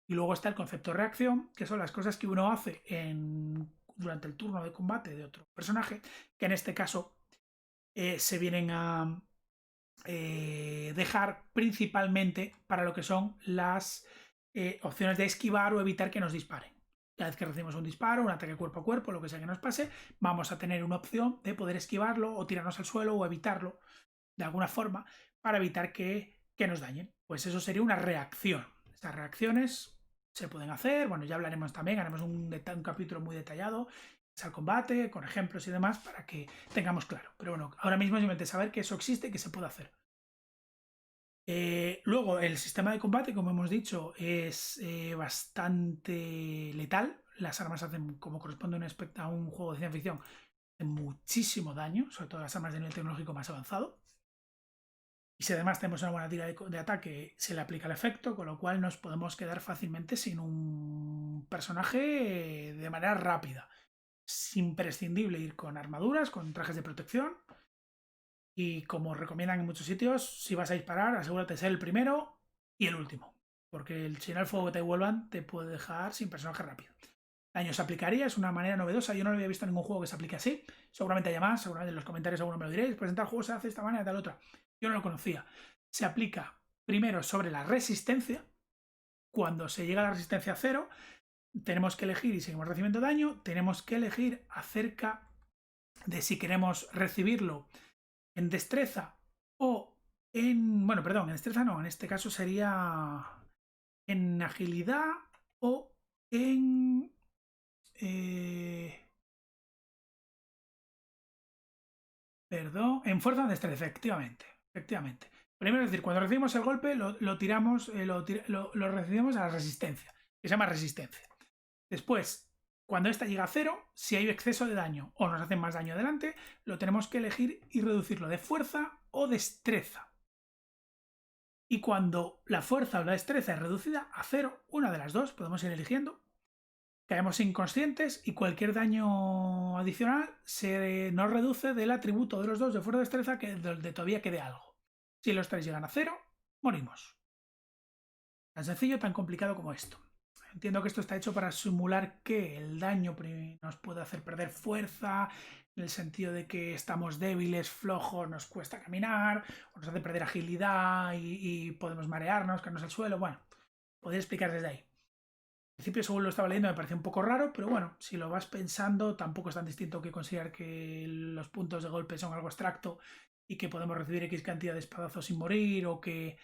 Y luego está el concepto de reacción, que son las cosas que uno hace durante el turno de combate de otro personaje, que en este caso se vienen a dejar principalmente para lo que son las opciones de esquivar o evitar que nos disparen. Cada vez que recibimos un disparo, un ataque cuerpo a cuerpo, lo que sea que nos pase, vamos a tener una opción de poder esquivarlo o tirarnos al suelo o evitarlo de alguna forma para evitar que nos dañen. Pues eso sería una reacción. Estas reacciones se pueden hacer, bueno, ya hablaremos también, haremos un capítulo muy detallado al combate, con ejemplos y demás, para que tengamos claro. Pero bueno, ahora mismo simplemente saber que eso existe y que se puede hacer. Luego, el sistema de combate, como hemos dicho, es bastante letal. Las armas hacen, como corresponde a un juego de ciencia ficción, muchísimo daño, sobre todo las armas de nivel tecnológico más avanzado. Y si además tenemos una buena tira de ataque, se le aplica el efecto, con lo cual nos podemos quedar fácilmente sin un personaje de manera rápida. Es imprescindible ir con armaduras, con trajes de protección. Y como recomiendan en muchos sitios, si vas a disparar, asegúrate de ser el primero y el último. Porque el si no el fuego que te devuelvan te puede dejar sin personaje rápido. Daño se aplicaría, es una manera novedosa. Yo no lo había visto en ningún juego que se aplique así. Seguramente haya más, seguramente en los comentarios alguno me lo diréis. Pues en tal juego se hace de esta manera, tal otra. Yo no lo conocía. Se aplica primero sobre la resistencia. Cuando se llega a la resistencia 0, tenemos que elegir y seguimos recibiendo daño. Tenemos que elegir acerca de si queremos recibirlo en destreza o en... Bueno, perdón, en destreza no. En este caso sería en agilidad o en... perdón, en fuerza o en destreza, efectivamente. Efectivamente. Primero, es decir, cuando recibimos el golpe, lo tiramos, lo recibimos a la resistencia, que se llama resistencia. Después, cuando esta llega a 0, si hay exceso de daño o nos hacen más daño adelante, lo tenemos que elegir y reducirlo de fuerza o destreza. Y cuando la fuerza o la destreza es reducida a 0, una de las dos, podemos ir eligiendo, caemos inconscientes y cualquier daño adicional nos reduce del atributo de los dos de fuerza o destreza que de todavía quede algo. Si los tres llegan a 0, morimos. Tan sencillo, tan complicado como esto. Entiendo que esto está hecho para simular que el daño nos puede hacer perder fuerza, en el sentido de que estamos débiles, flojos, nos cuesta caminar, o nos hace perder agilidad y podemos marearnos, caernos al suelo. Bueno, podría explicar desde ahí. Al principio, según lo estaba leyendo, me pareció un poco raro, pero bueno, si lo vas pensando, tampoco es tan distinto que considerar que los puntos de golpe son algo abstracto y que podemos recibir X cantidad de espadazos sin morir, o que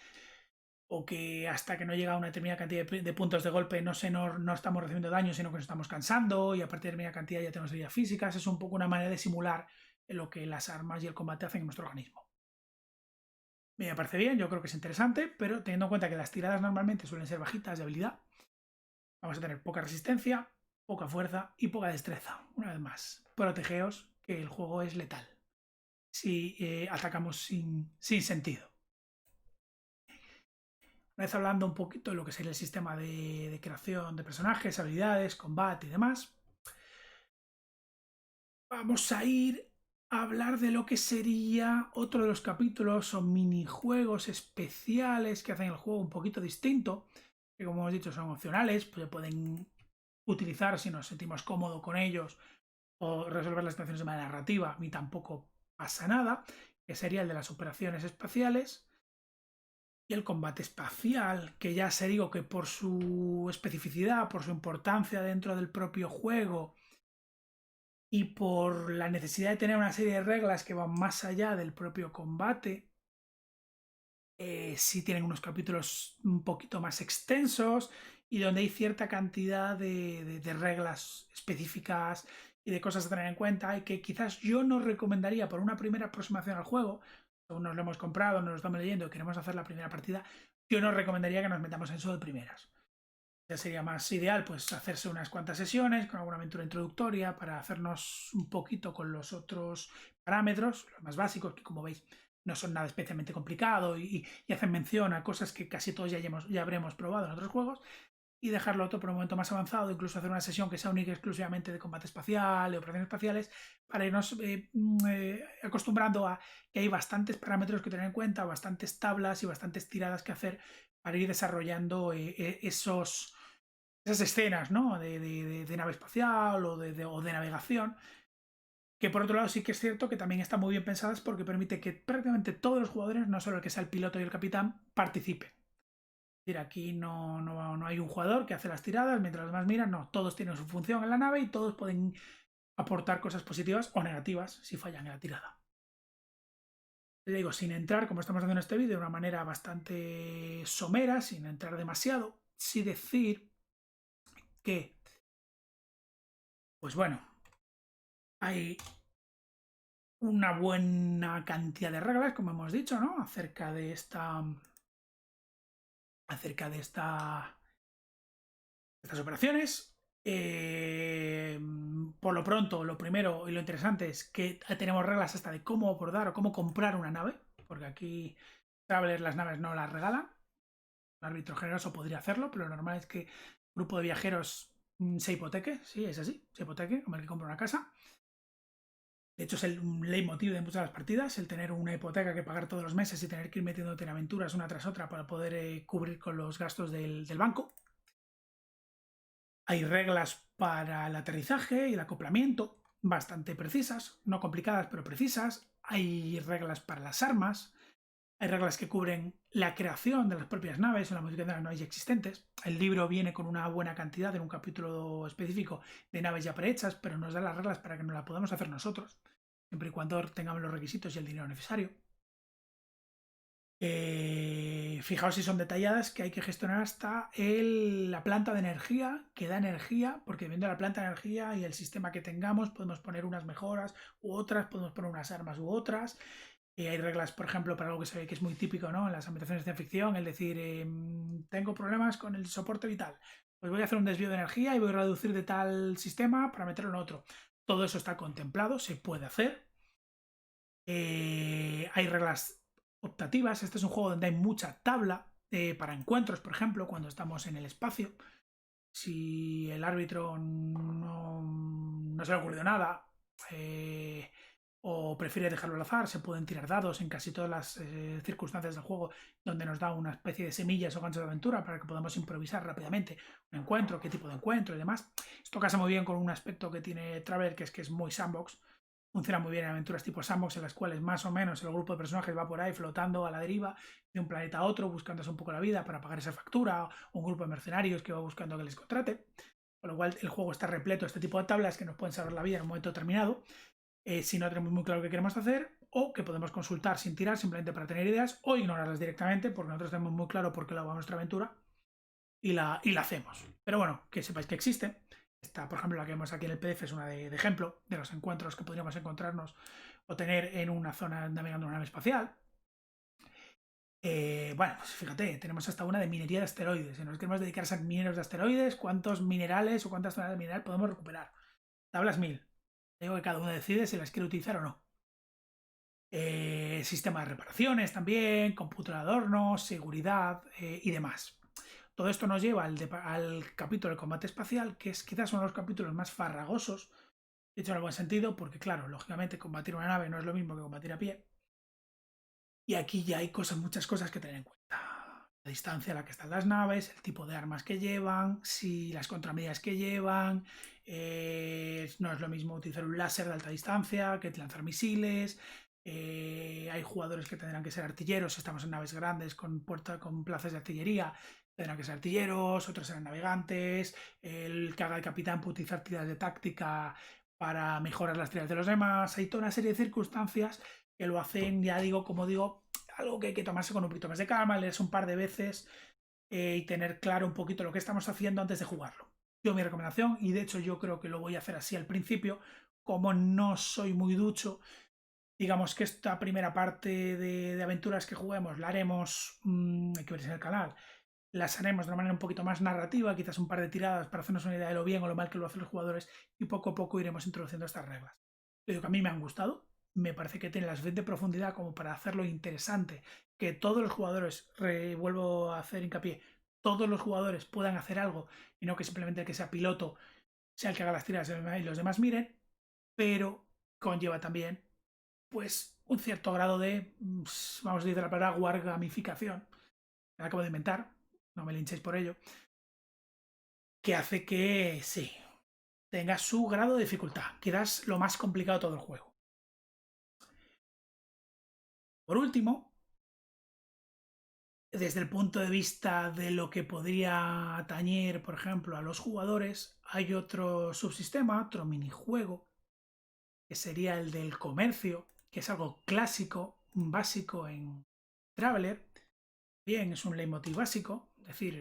hasta que no llega a una determinada cantidad de puntos de golpe no estamos recibiendo daño, sino que nos estamos cansando y a partir de determinada cantidad ya tenemos heridas físicas. Es un poco una manera de simular lo que las armas y el combate hacen en nuestro organismo. Me parece bien, yo creo que es interesante, pero teniendo en cuenta que las tiradas normalmente suelen ser bajitas de habilidad, vamos a tener poca resistencia, poca fuerza y poca destreza. Una vez más, protegeos, que el juego es letal si atacamos sin sentido. Una vez hablando un poquito de lo que sería el sistema de creación de personajes, habilidades, combate y demás, vamos a ir a hablar de lo que sería otro de los capítulos o minijuegos especiales que hacen el juego un poquito distinto, que como hemos dicho son opcionales, pues se pueden utilizar si nos sentimos cómodos con ellos o resolver las situaciones de manera narrativa, ni tampoco pasa nada, que sería el de las operaciones espaciales y el combate espacial, que ya se digo que por su especificidad, por su importancia dentro del propio juego y por la necesidad de tener una serie de reglas que van más allá del propio combate, sí tienen unos capítulos un poquito más extensos y donde hay cierta cantidad de reglas específicas y de cosas a tener en cuenta y que quizás yo no recomendaría por una primera aproximación al juego. Aún nos lo hemos comprado, nos lo estamos leyendo y queremos hacer la primera partida, yo no recomendaría que nos metamos en eso de primeras. Ya sería más ideal pues hacerse unas cuantas sesiones con alguna aventura introductoria para hacernos un poquito con los otros parámetros, los más básicos, que como veis no son nada especialmente complicado y hacen mención a cosas que casi todos ya habremos probado en otros juegos, y dejarlo otro por un momento más avanzado, incluso hacer una sesión que sea única y exclusivamente de combate espacial, de operaciones espaciales, para irnos acostumbrando a que hay bastantes parámetros que tener en cuenta, bastantes tablas y bastantes tiradas que hacer para ir desarrollando esas escenas, ¿no? de nave espacial o de navegación, que por otro lado sí que es cierto que también están muy bien pensadas porque permite que prácticamente todos los jugadores, no solo el que sea el piloto y el capitán, participen. Es decir, aquí no hay un jugador que hace las tiradas mientras los demás miran, no, todos tienen su función en la nave y todos pueden aportar cosas positivas o negativas si fallan en la tirada. Te digo, sin entrar, como estamos haciendo en este vídeo, de una manera bastante somera, sin entrar demasiado, sí decir que, pues bueno, hay una buena cantidad de reglas, como hemos dicho, ¿no? Acerca de estas operaciones. Por lo pronto, lo primero y lo interesante es que tenemos reglas hasta de cómo abordar o cómo comprar una nave, porque aquí Traveler las naves no las regalan. Un árbitro generoso podría hacerlo, pero lo normal es que un grupo de viajeros se hipoteque, sí, es así, se hipoteque, como el que compra una casa. De hecho, es un leitmotiv de muchas de las partidas, el tener una hipoteca que pagar todos los meses y tener que ir metiéndote en aventuras una tras otra para poder cubrir con los gastos del banco. Hay reglas para el aterrizaje y el acoplamiento, bastante precisas, no complicadas, pero precisas. Hay reglas para las armas, hay reglas que cubren la creación de las propias naves o la modificación de las naves ya existentes. El libro viene con una buena cantidad en un capítulo específico de naves ya prehechas, pero nos da las reglas para que nos las podamos hacer nosotros, siempre y cuando tengamos los requisitos y el dinero necesario. Fijaos si son detalladas, que hay que gestionar hasta la planta de energía, que da energía, porque viendo la planta de energía y el sistema que tengamos, podemos poner unas mejoras u otras, podemos poner unas armas u otras. Hay reglas, por ejemplo, para algo que se ve que es muy típico, ¿no? En las ambientaciones de ficción, el decir, tengo problemas con el soporte vital, pues voy a hacer un desvío de energía y voy a reducir de tal sistema para meterlo en otro. Todo eso está contemplado, se puede hacer. Hay reglas optativas. Este es un juego donde hay mucha tabla para encuentros, por ejemplo, cuando estamos en el espacio. Si el árbitro no se le ha ocurrido nada o prefiere dejarlo al azar, se pueden tirar dados en casi todas las circunstancias del juego donde nos da una especie de semillas o ganchos de aventura para que podamos improvisar rápidamente un encuentro, qué tipo de encuentro y demás. Esto casa muy bien con un aspecto que tiene Traveler, que es muy sandbox. Funciona muy bien en aventuras tipo sandbox en las cuales más o menos el grupo de personajes va por ahí flotando a la deriva de un planeta a otro, buscándose un poco la vida para pagar esa factura, o un grupo de mercenarios que va buscando que les contrate. Con lo cual el juego está repleto de este tipo de tablas que nos pueden salvar la vida en un momento determinado, si no tenemos muy claro qué queremos hacer, o que podemos consultar sin tirar simplemente para tener ideas, o ignorarlas directamente porque nosotros tenemos muy claro por qué la vamos nuestra aventura y la hacemos. Pero bueno, que sepáis que existe. Esta, por ejemplo, la que vemos aquí en el PDF es una de ejemplo de los encuentros que podríamos encontrarnos o tener en una zona navegando en una nave espacial. Bueno, pues fíjate, tenemos hasta una de minería de asteroides. Si nos queremos dedicar a ser mineros de asteroides, ¿cuántos minerales o cuántas toneladas de mineral podemos recuperar? Tablas 1000. Digo que cada uno decide si las quiere utilizar o no. Sistema de reparaciones también, cómputo de adornos, seguridad y demás. Todo esto nos lleva al capítulo del combate espacial, que es quizás uno de los capítulos más farragosos Hecho en el buen sentido, porque claro, lógicamente combatir una nave no es lo mismo que combatir a pie. Y aquí ya hay muchas cosas que tener en cuenta. La distancia a la que están las naves, el tipo de armas que llevan, si las contramedidas que llevan. No es lo mismo utilizar un láser de alta distancia que lanzar misiles. Hay jugadores que tendrán que ser artilleros. Si estamos en naves grandes con plazas de artillería, tendrán que ser artilleros, otros serán navegantes. El que haga el capitán puede utilizar tiradas de táctica para mejorar las tiradas de los demás. Hay toda una serie de circunstancias que lo hacen, ya digo, como digo, algo que hay que tomarse con un poquito más de calma, leerse un par de veces y tener claro un poquito lo que estamos haciendo antes de jugarlo. Yo mi recomendación, y de hecho yo creo que lo voy a hacer así al principio, como no soy muy ducho, digamos que esta primera parte de aventuras que juguemos la haremos, hay que ver en el canal, las haremos de una manera un poquito más narrativa, quizás un par de tiradas para hacernos una idea de lo bien o lo mal que lo hacen los jugadores y poco a poco iremos introduciendo estas reglas. Yo digo que a mí me han gustado, me parece que tiene la suficiente profundidad como para hacerlo interesante, que todos los jugadores, vuelvo a hacer hincapié, todos los jugadores puedan hacer algo y no que simplemente el que sea piloto sea el que haga las tiradas y los demás miren, pero conlleva también pues un cierto grado de, vamos a decir la palabra, wargamificación, me la acabo de inventar, no me linchéis por ello, que hace que sí, tenga su grado de dificultad, quizás lo más complicado de todo el juego. Por último, desde el punto de vista de lo que podría atañer, por ejemplo, a los jugadores, hay otro subsistema, otro minijuego, que sería el del comercio, que es algo clásico, básico en Traveler. Bien, es un leitmotiv básico, es decir,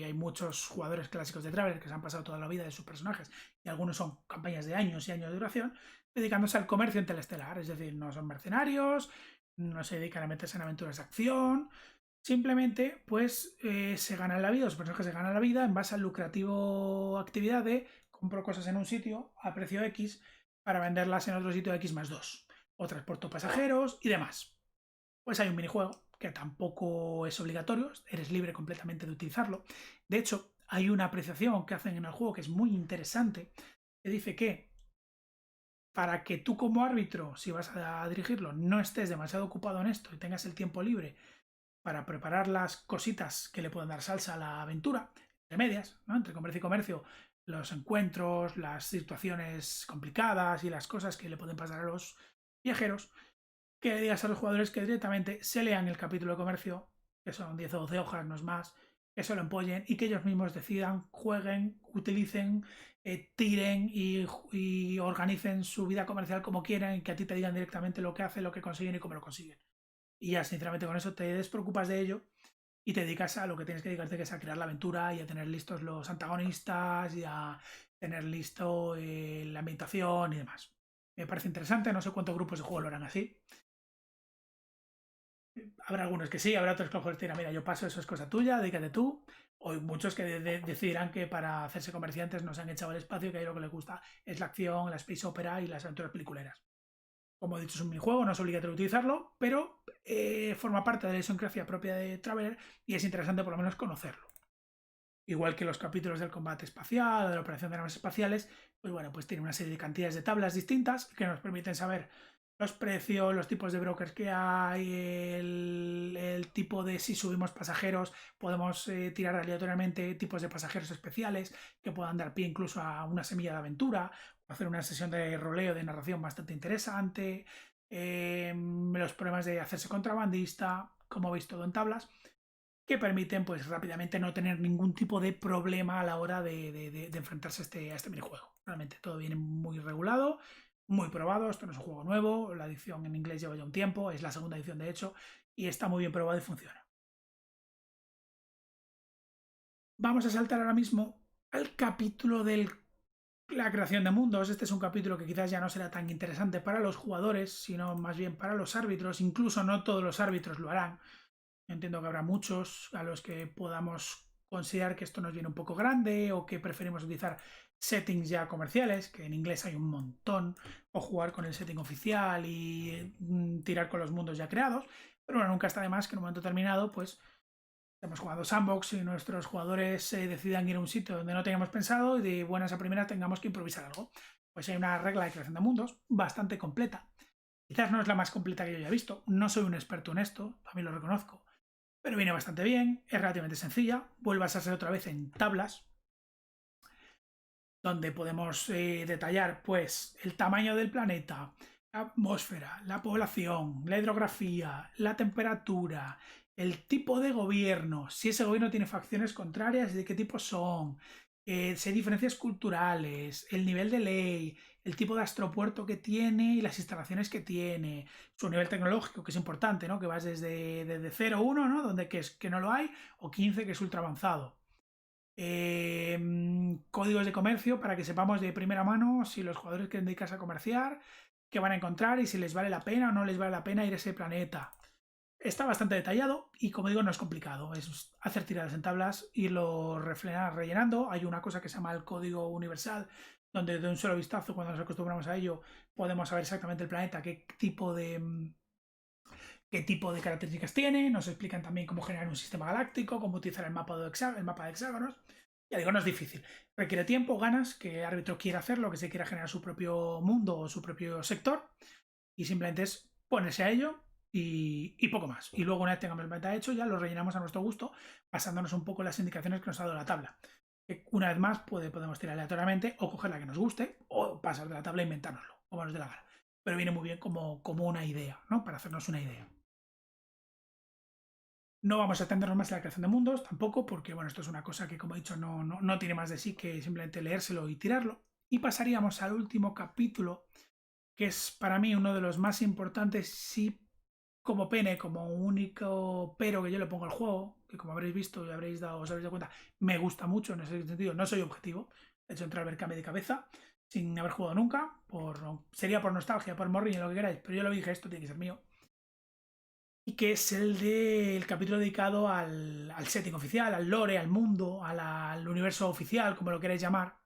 hay muchos jugadores clásicos de Traveler que se han pasado toda la vida de sus personajes y algunos son campañas de años y años de duración, dedicándose al comercio interestelar, es decir, no son mercenarios, no se dedican a meterse en aventuras de acción, simplemente pues se ganan la vida, los personajes se ganan la vida en base al lucrativo actividad de compro cosas en un sitio a precio X para venderlas en otro sitio de X+2, o transporto pasajeros y demás. Pues hay un minijuego que tampoco es obligatorio, eres libre completamente de utilizarlo. De hecho, hay una apreciación que hacen en el juego que es muy interesante, que dice que para que tú como árbitro, si vas a dirigirlo, no estés demasiado ocupado en esto y tengas el tiempo libre para preparar las cositas que le pueden dar salsa a la aventura, entre medias, ¿no? Entre comercio y comercio, los encuentros, las situaciones complicadas y las cosas que le pueden pasar a los viajeros, que le digas a los jugadores que directamente se lean el capítulo de comercio, que son 10 o 12 hojas, no es más, que se lo empollen y que ellos mismos decidan, jueguen, utilicen, tiren y organicen su vida comercial como quieran y que a ti te digan directamente lo que hacen, lo que consiguen y cómo lo consiguen. Y ya, sinceramente, con eso te despreocupas de ello y te dedicas a lo que tienes que dedicarte, que es a crear la aventura y a tener listos los antagonistas y a tener listo la ambientación y demás. Me parece interesante, no sé cuántos grupos de juego lo harán así. Habrá algunos que sí, habrá otros que a lo mejor dirán, mira, yo paso, eso es cosa tuya, dedícate tú. O hay muchos que decidirán que para hacerse comerciantes nos han echado el espacio, que ahí lo que les gusta es la acción, la space opera y las aventuras peliculeras. Como he dicho, es un minijuego, no es obligatorio utilizarlo, pero forma parte de la idiosincrasia propia de Traveler y es interesante por lo menos conocerlo. Igual que los capítulos del combate espacial o de la operación de naves espaciales, pues bueno, pues tiene una serie de cantidades de tablas distintas que nos permiten saber los precios, los tipos de brokers que hay, el tipo de si subimos pasajeros, podemos tirar aleatoriamente tipos de pasajeros especiales que puedan dar pie incluso a una semilla de aventura o hacer una sesión de roleo de narración bastante interesante, los problemas de hacerse contrabandista, como veis todo en tablas, que permiten pues rápidamente no tener ningún tipo de problema a la hora de enfrentarse a este minijuego. Realmente todo viene muy regulado, muy probado, esto no es un juego nuevo, la edición en inglés lleva ya un tiempo, es la segunda edición de hecho, y está muy bien probado y funciona. Vamos a saltar ahora mismo al capítulo de la creación de mundos. Este es un capítulo que quizás ya no será tan interesante para los jugadores, sino más bien para los árbitros. Incluso no todos los árbitros lo harán. Entiendo que habrá muchos a los que podamos considerar que esto nos viene un poco grande o que preferimos utilizar settings ya comerciales, que en inglés hay un montón, o jugar con el setting oficial y tirar con los mundos ya creados. Pero bueno, nunca está de más que en un momento determinado, pues estamos jugando sandbox y nuestros jugadores decidan ir a un sitio donde no teníamos pensado y de buenas a primeras tengamos que improvisar algo. pues hay una regla de creación de mundos bastante completa. Quizás no es la más completa que yo haya visto, no soy un experto en esto, también lo reconozco, pero viene bastante bien, es relativamente sencilla, vuelve a ser otra vez en tablas, donde podemos detallar pues el tamaño del planeta, la atmósfera, la población, la hidrografía, la temperatura, el tipo de gobierno, si ese gobierno tiene facciones contrarias y de qué tipo son, si hay diferencias culturales, el nivel de ley, el tipo de astropuerto que tiene y las instalaciones que tiene, su nivel tecnológico, que es importante, ¿no? Que vas desde 0, 1, ¿no? Donde que no lo hay, o 15, que es ultra avanzado. Códigos de comercio para que sepamos de primera mano si los jugadores quieren dedicarse a comerciar, qué van a encontrar y si les vale la pena o no les vale la pena ir a ese planeta. Está bastante detallado y, como digo, no es complicado. Es hacer tiradas en tablas, irlo rellenando. Hay una cosa que se llama el código universal, donde de un solo vistazo, cuando nos acostumbramos a ello, podemos saber exactamente el planeta, qué tipo de características tiene. Nos explican también cómo generar un sistema galáctico, cómo utilizar el mapa de hexágonos. Ya digo, no es difícil. Requiere tiempo, ganas, que el árbitro quiera hacerlo, que se quiera generar su propio mundo o su propio sector. Y simplemente es ponerse a ello y poco más. Y luego, una vez tengamos el meta hecho, ya lo rellenamos a nuestro gusto, basándonos un poco en las indicaciones que nos ha dado la tabla. Que una vez más podemos tirar aleatoriamente o coger la que nos guste o pasar de la tabla e inventárnoslo, como nos dé la gana. Pero viene muy bien como una idea, ¿no? Para hacernos una idea. No vamos a extendernos más en la creación de mundos, tampoco, porque bueno, esto es una cosa que, como he dicho, no tiene más de sí que simplemente leérselo y tirarlo. Y pasaríamos al último capítulo, que es para mí uno de los más importantes, sí, como pene, como único pero que yo le pongo al juego, que como habréis visto y os habréis dado cuenta, me gusta mucho en ese sentido, no soy objetivo. He hecho entrar a ver Kame de cabeza, sin haber jugado nunca, sería por nostalgia, por morriño, lo que queráis, pero yo lo dije, esto tiene que ser mío. Y que es el del capítulo dedicado al setting oficial, al lore, al mundo, al universo oficial, como lo queráis llamar,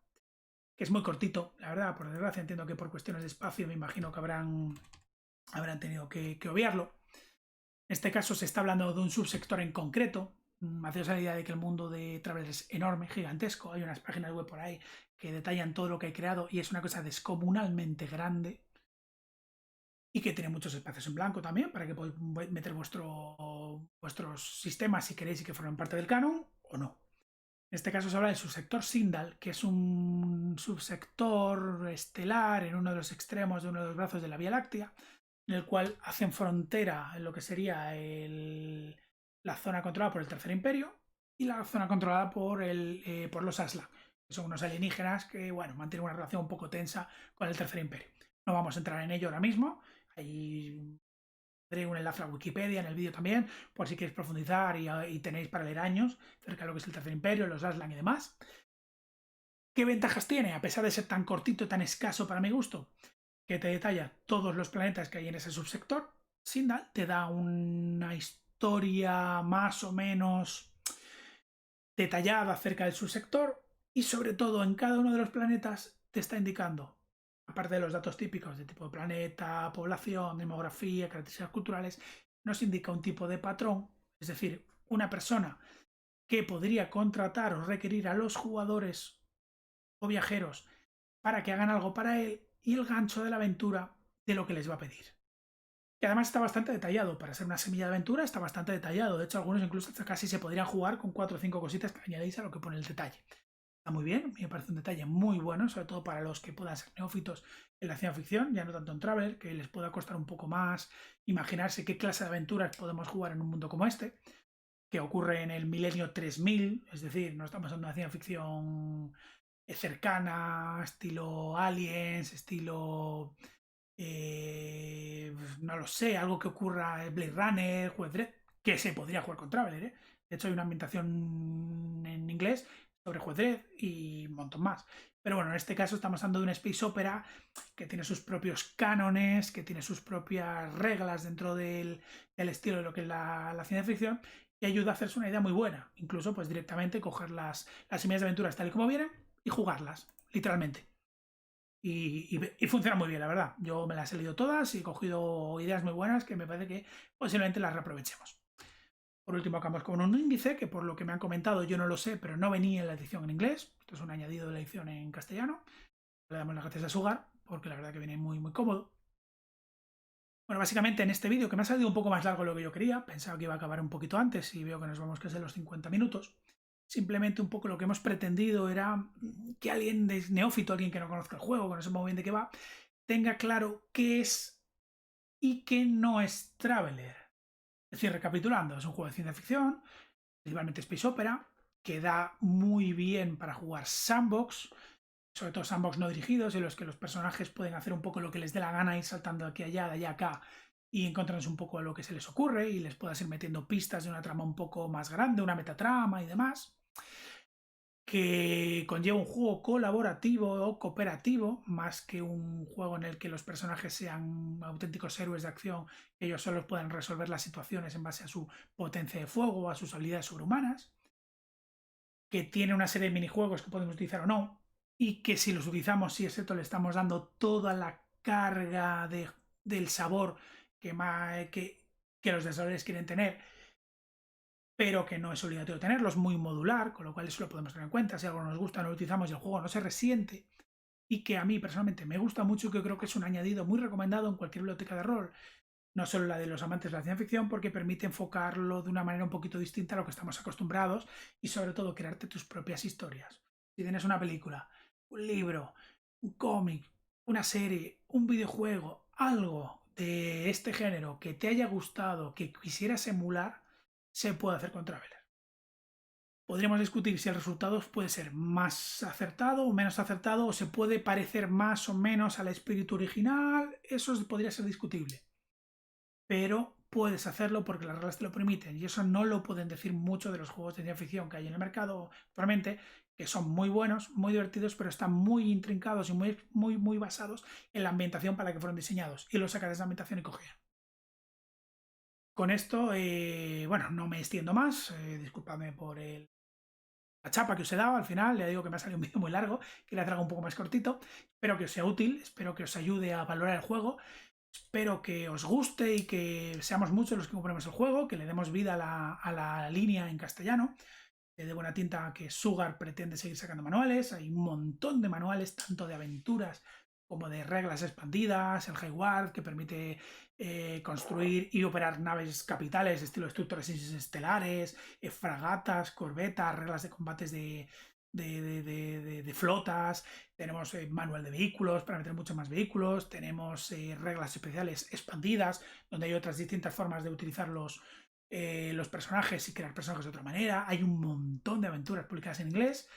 que es muy cortito, la verdad, por desgracia entiendo que por cuestiones de espacio me imagino que habrán tenido que obviarlo. En este caso se está hablando de un subsector en concreto. Haceos la idea de que el mundo de Traveler es enorme, gigantesco. Hay unas páginas web por ahí que detallan todo lo que hay creado y es una cosa descomunalmente grande y que tiene muchos espacios en blanco también para que podáis meter vuestros sistemas si queréis y que formen parte del canon o no. En este caso se habla del subsector Sindal, que es un subsector estelar en uno de los extremos de uno de los brazos de la Vía Láctea, en el cual hacen frontera en lo que sería la zona controlada por el Tercer Imperio y la zona controlada por los Asla, que son unos alienígenas que bueno, mantienen una relación un poco tensa con el Tercer Imperio. No vamos a entrar en ello ahora mismo. Ahí tendré un enlace a Wikipedia en el vídeo también, por si queréis profundizar y tenéis para leer años acerca de lo que es el Tercer Imperio, los Aslan y demás. ¿Qué ventajas tiene? A pesar de ser tan cortito, tan escaso para mi gusto, que te detalla todos los planetas que hay en ese subsector, Sindal te da una historia más o menos detallada acerca del subsector y sobre todo en cada uno de los planetas te está indicando, aparte de los datos típicos de tipo de planeta, población, demografía, características culturales, nos indica un tipo de patrón, es decir, una persona que podría contratar o requerir a los jugadores o viajeros para que hagan algo para él y el gancho de la aventura de lo que les va a pedir. Y además está bastante detallado, para ser una semilla de aventura está bastante detallado, de hecho algunos incluso hasta casi se podrían jugar con 4 o 5 cositas que añadéis a lo que pone el detalle. Está muy bien, me parece un detalle muy bueno, sobre todo para los que puedan ser neófitos en la ciencia ficción, ya no tanto en Traveler, que les pueda costar un poco más imaginarse qué clase de aventuras podemos jugar en un mundo como este, que ocurre en el milenio 3000, es decir, no estamos en una ciencia ficción cercana, estilo Aliens, estilo no lo sé, algo que ocurra en Blade Runner, Juez Dredd, que se podría jugar con Traveler, ¿eh? De hecho, hay una ambientación en inglés sobre Juez Dredd y un montón más. Pero bueno, en este caso estamos hablando de una space opera que tiene sus propios cánones, que tiene sus propias reglas dentro del estilo de lo que es la ciencia ficción y ayuda a hacerse una idea muy buena. Incluso, pues directamente coger las semillas de aventuras tal y como vienen y jugarlas, literalmente. Y funciona muy bien, la verdad. Yo me las he leído todas y he cogido ideas muy buenas que me parece que posiblemente las reaprovechemos. Por último, acabamos con un índice que, por lo que me han comentado, yo no lo sé, pero no venía en la edición en inglés. Esto es un añadido de la edición en castellano. Le damos las gracias a Sugar, porque la verdad que viene muy, muy cómodo. Bueno, básicamente en este vídeo, que me ha salido un poco más largo de lo que yo quería, pensaba que iba a acabar un poquito antes y veo que nos vamos casi a los 50 minutos. Simplemente un poco lo que hemos pretendido era que alguien de neófito, alguien que no conozca el juego, que no sepa muy bien de qué va, tenga claro qué es y qué no es Traveler. Es decir, recapitulando, es un juego de ciencia ficción, principalmente Space Opera, que da muy bien para jugar sandbox, sobre todo sandbox no dirigidos, en los que los personajes pueden hacer un poco lo que les dé la gana, ir saltando de aquí a allá, de allá a acá, y encontrarse un poco a lo que se les ocurre, y les puedas ir metiendo pistas de una trama un poco más grande, una metatrama y demás, que conlleva un juego colaborativo o cooperativo, más que un juego en el que los personajes sean auténticos héroes de acción, que ellos solo puedan resolver las situaciones en base a su potencia de fuego o a sus habilidades sobrehumanas, que tiene una serie de minijuegos que podemos utilizar o no, y que si los utilizamos, si es cierto, le estamos dando toda la carga del sabor que los desarrolladores quieren tener, pero que no es obligatorio tenerlo, es muy modular, con lo cual eso lo podemos tener en cuenta. Si algo nos gusta, no lo utilizamos y el juego no se resiente, y que a mí personalmente me gusta mucho y que creo que es un añadido muy recomendado en cualquier biblioteca de rol, no solo la de los amantes de la ciencia ficción, porque permite enfocarlo de una manera un poquito distinta a lo que estamos acostumbrados y sobre todo crearte tus propias historias. Si tienes una película, un libro, un cómic, una serie, un videojuego, algo de este género que te haya gustado, que quisieras emular, se puede hacer con Traveler. Podríamos discutir si el resultado puede ser más acertado o menos acertado, o se puede parecer más o menos al espíritu original, eso podría ser discutible. Pero puedes hacerlo porque las reglas te lo permiten, y eso no lo pueden decir muchos de los juegos de ciencia ficción que hay en el mercado actualmente, que son muy buenos, muy divertidos, pero están muy intrincados y muy basados en la ambientación para la que fueron diseñados, y los sacas de esa ambientación y cogen. Con esto, bueno, no me extiendo más, disculpadme por la chapa que os he dado al final, le digo que me ha salido un vídeo muy largo, que le traigo un poco más cortito. Espero que os sea útil, espero que os ayude a valorar el juego, espero que os guste y que seamos muchos los que compremos el juego, que le demos vida a la línea en castellano. De buena tinta que Sugar pretende seguir sacando manuales, hay un montón de manuales, tanto de aventuras como de reglas expandidas, el Hayward, que permite construir y operar naves capitales, estilo destructores estelares, fragatas, corbetas, reglas de combates de flotas, tenemos manual de vehículos para meter muchos más vehículos, tenemos reglas especiales expandidas, donde hay otras distintas formas de utilizar los personajes y crear personajes de otra manera. Hay un montón de aventuras publicadas en inglés.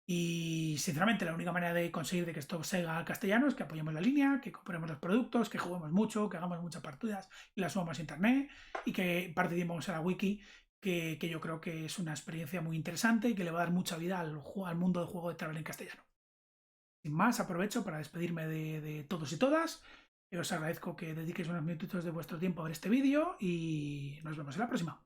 Y sinceramente la única manera de conseguir de que esto salga al castellano es que apoyemos la línea, que compremos los productos, que juguemos mucho, que hagamos muchas partidas y las subamos a internet y que participemos en la wiki, que yo creo que es una experiencia muy interesante y que le va a dar mucha vida al mundo del juego de Travel en castellano. Sin más, aprovecho para despedirme de todos y todas. Os agradezco que dediquéis unos minutitos de vuestro tiempo a ver este vídeo y nos vemos en la próxima.